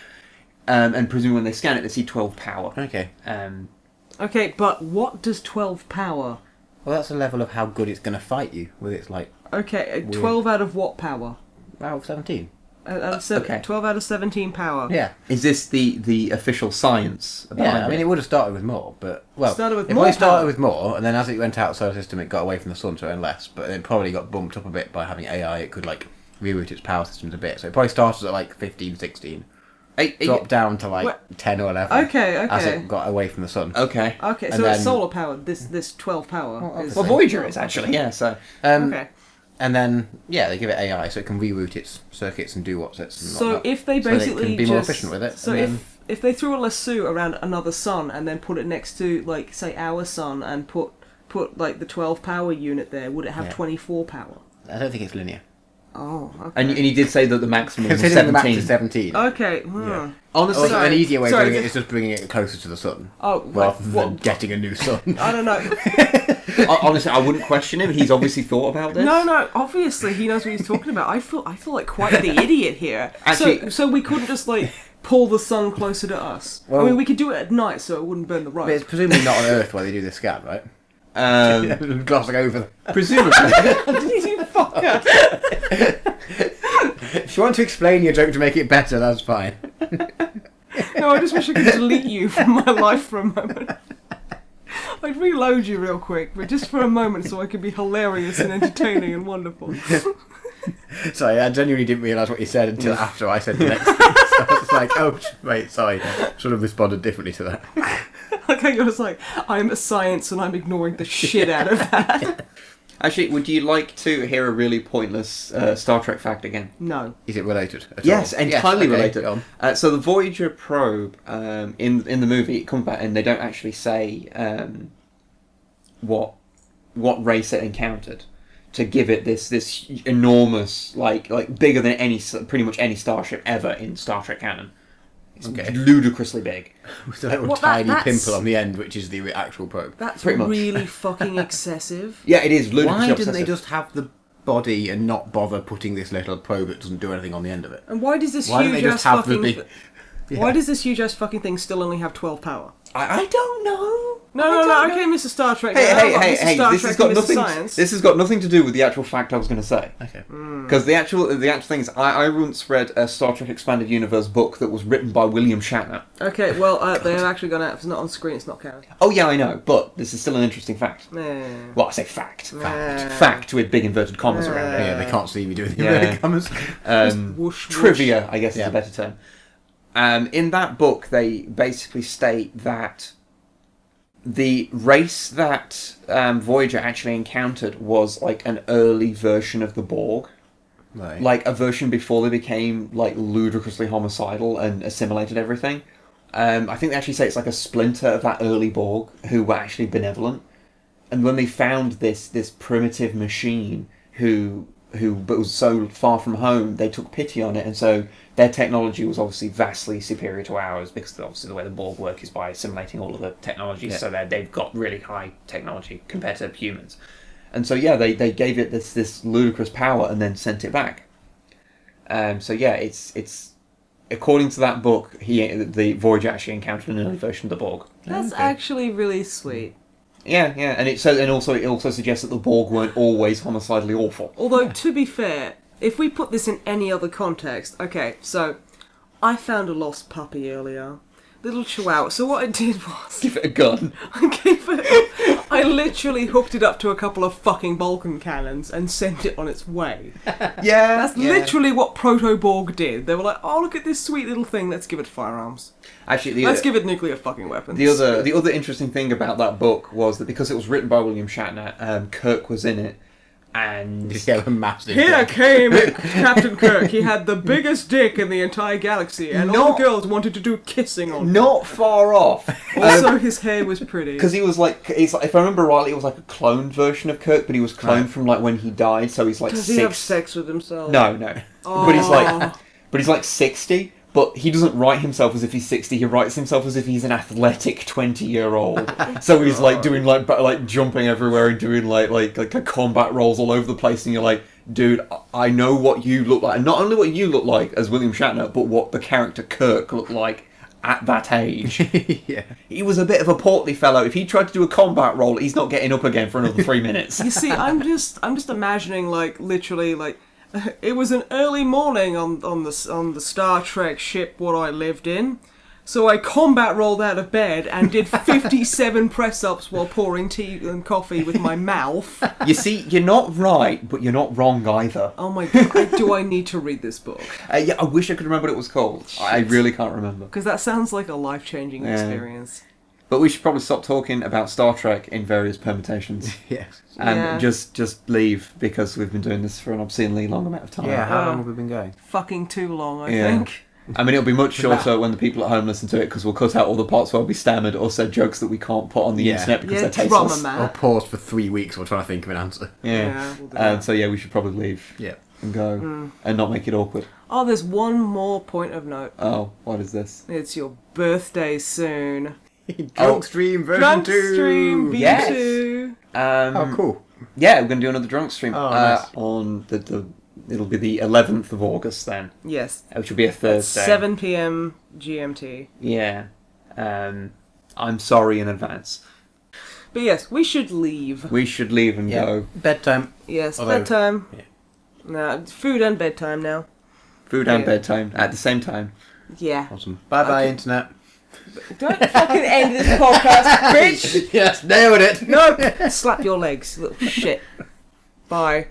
And presumably when they scan it, they see 12 power. Okay. Okay, but what does 12 power? Well, that's a level of how good it's going to fight you with its like. Okay, 12 out of what power? Out of 17. Okay. 12 out of 17 power. Yeah. Is this the official science? Yeah, I mean, it would have started with more, but Started with it more probably started power. with more, and then as it went out of the solar system, it got away from the sun, so it earned less. But it probably got bumped up a bit by having AI. It could like reroute its power systems a bit, so it probably started at like 15, 16, dropped down to like 10 or 11. Okay. As it got away from the sun. Okay. Okay, And so it's then- solar power. This 12 power. Is, Well, Voyager is actually, yeah. So okay. And then they give it AI, so it can reroute its circuits and do what's it. So if they so that it basically can be more efficient with it. So and then- if they threw a lasso around another sun and then put it next to like say our sun and put like the 12 power unit there, would it have 24 power? I don't think it's linear. Oh, okay. and you did say that the maximum was Considering the max 17. is 17. Okay. Yeah. Honestly, Also, an easier way of sorry, doing it is just bringing it closer to the sun. Oh, rather wait, than what? getting a new sun. I don't know. honestly, I wouldn't question him. He's obviously thought about this. No. Obviously, he knows what he's talking about. I feel like quite the idiot here. Actually- so we couldn't just like pull the sun closer to us. I Well- mean, we could do it at night so it wouldn't burn the road. But it's presumably not on Earth where they do the scan, right? Glossing over. Presumably. You fucker. If you want to explain your joke to make it better, that's fine. No, I just wish I could delete you from my life for a moment. I'd reload you real quick, but just for a moment so I could be hilarious and entertaining and wonderful. Sorry, I genuinely didn't realise what you said until after I said the next thing. So I was like, oh, wait, sorry. Should have responded differently to that. Okay, I was like, I'm a science and I'm ignoring the shit out of that. Actually, would you like to hear a really pointless Star Trek fact again? No. Is it related at Yes, all? entirely okay, related. go on. So the Voyager probe in the movie, it comes back and they don't actually say what race it encountered to give it this enormous like bigger than pretty much any starship ever in Star Trek canon. It's ludicrously big. With a little Well, tiny that's- pimple on the end, which is the actual probe. That's Pretty much. really fucking excessive. Yeah, it is ludicrously Why didn't they obsessive. just have the body and not bother putting this little probe that doesn't do anything on the end of it? And why does this Why don't they huge just ass have the fucking... big... Yeah. Why does this huge ass fucking thing still only have 12 power? I don't know. No, okay, Mr. Star Trek. Hey, Mr. Star this Trek has got and Mr. nothing. Science. This has got nothing to do with the actual fact I was going to say. Okay. Because the actual thing is, I once read a Star Trek Expanded Universe book that was written by William Shatner. Okay, well, they have actually gone out. If it's not on screen, it's not counted. Oh yeah, I know, but this is still an interesting fact. Nah. Well, I say fact. Nah. Fact with big inverted commas around it. Yeah, they can't see me doing the Yeah. inverted commas. Whoosh, whoosh. Trivia, I guess, is Yeah. a better term. In that book, they basically state that the race that Voyager actually encountered was like an early version of the Borg. Right. Like a version before they became like ludicrously homicidal and assimilated everything. I think they actually say it's like a splinter of that early Borg who were actually benevolent. And when they found this primitive machine who but was so far from home, they took pity on it, and so their technology was obviously vastly superior to ours, because obviously the way the Borg work is by assimilating all of the technology, so they've got really high technology compared to humans. And so yeah, they gave it this ludicrous power and then sent it back. So yeah, it's according to that book, the Voyager actually encountered an early version of the Borg. That's actually really sweet. Yeah, and it also suggests that the Borg weren't always homicidally awful. Although, to be fair, if we put this in any other context... Okay, so, I found a lost puppy earlier. Little chihuahua. So what I did was... Give it a gun. I literally hooked it up to a couple of fucking Vulcan cannons and sent it on its way. Yeah, That's literally what Proto-Borg did. They were like, oh, look at this sweet little thing, let's give it firearms. Actually, Let's give it nuclear fucking weapons. the other interesting thing about that book was that because it was written by William Shatner, Kirk was in it, and Just get a massive Here dick. came Captain Kirk. He had the biggest dick in the entire galaxy, and all the girls wanted to do kissing on him. not far off. Also, his hair was pretty. Because he's like, if I remember rightly, it was like a cloned version of Kirk, but he was cloned from like when he died, so he's like Does 6. he have sex with himself? No. Oh. But he's like 60. But he doesn't write himself as if he's 60. He writes himself as if he's an athletic 20-year-old. So he's like doing like jumping everywhere and doing like combat rolls all over the place. And you're like, dude, I know what you look like, and not only what you look like as William Shatner, but what the character Kirk looked like at that age. Yeah. He was a bit of a portly fellow. If he tried to do a combat roll, he's not getting up again for another 3 minutes. You see, I'm just imagining like literally like it was an early morning on the Star Trek ship what I lived in. So I combat rolled out of bed and did 57 press-ups while pouring tea and coffee with my mouth. You see, you're not right, but you're not wrong either. Oh my god, do I need to read this book? Yeah, I wish I could remember what it was called. I really can't remember. Because that sounds like a life-changing experience. But we should probably stop talking about Star Trek in various permutations. Yes. And Yeah. just leave, because we've been doing this for an obscenely long amount of time. Yeah, how long have we been going? Fucking too long, I Yeah. think. I mean, it'll be much shorter when the people at home listen to it, because we'll cut out all the parts where we stammered or said jokes that we can't put on the internet because Yeah, they're drama, tasteless. man. Or paused for 3 weeks while trying to think of an answer. Yeah, we'll do And that. so yeah, we should probably leave Yeah. and go and not make it awkward. Oh, there's one more point of note. Oh, what is this? It's your birthday soon. Drunk stream version Drunk 2! stream Yes. V2. Oh, cool. Yeah, we're going to do another drunk stream Oh, nice. on it'll be the 11th of August then, Yes. which will be a Thursday. 7 p.m. GMT. Yeah. I'm sorry in advance. But yes, we should leave. We should leave and Yeah. go. Bedtime. Yes, Although- bedtime. yeah. No, it's food and bedtime now. Food and Yeah. bedtime at the same time. Yeah. Awesome. Bye-bye, Okay. internet. Don't fucking end this podcast, bitch! Yes, nailed it. No! Slap your legs, little shit. Bye.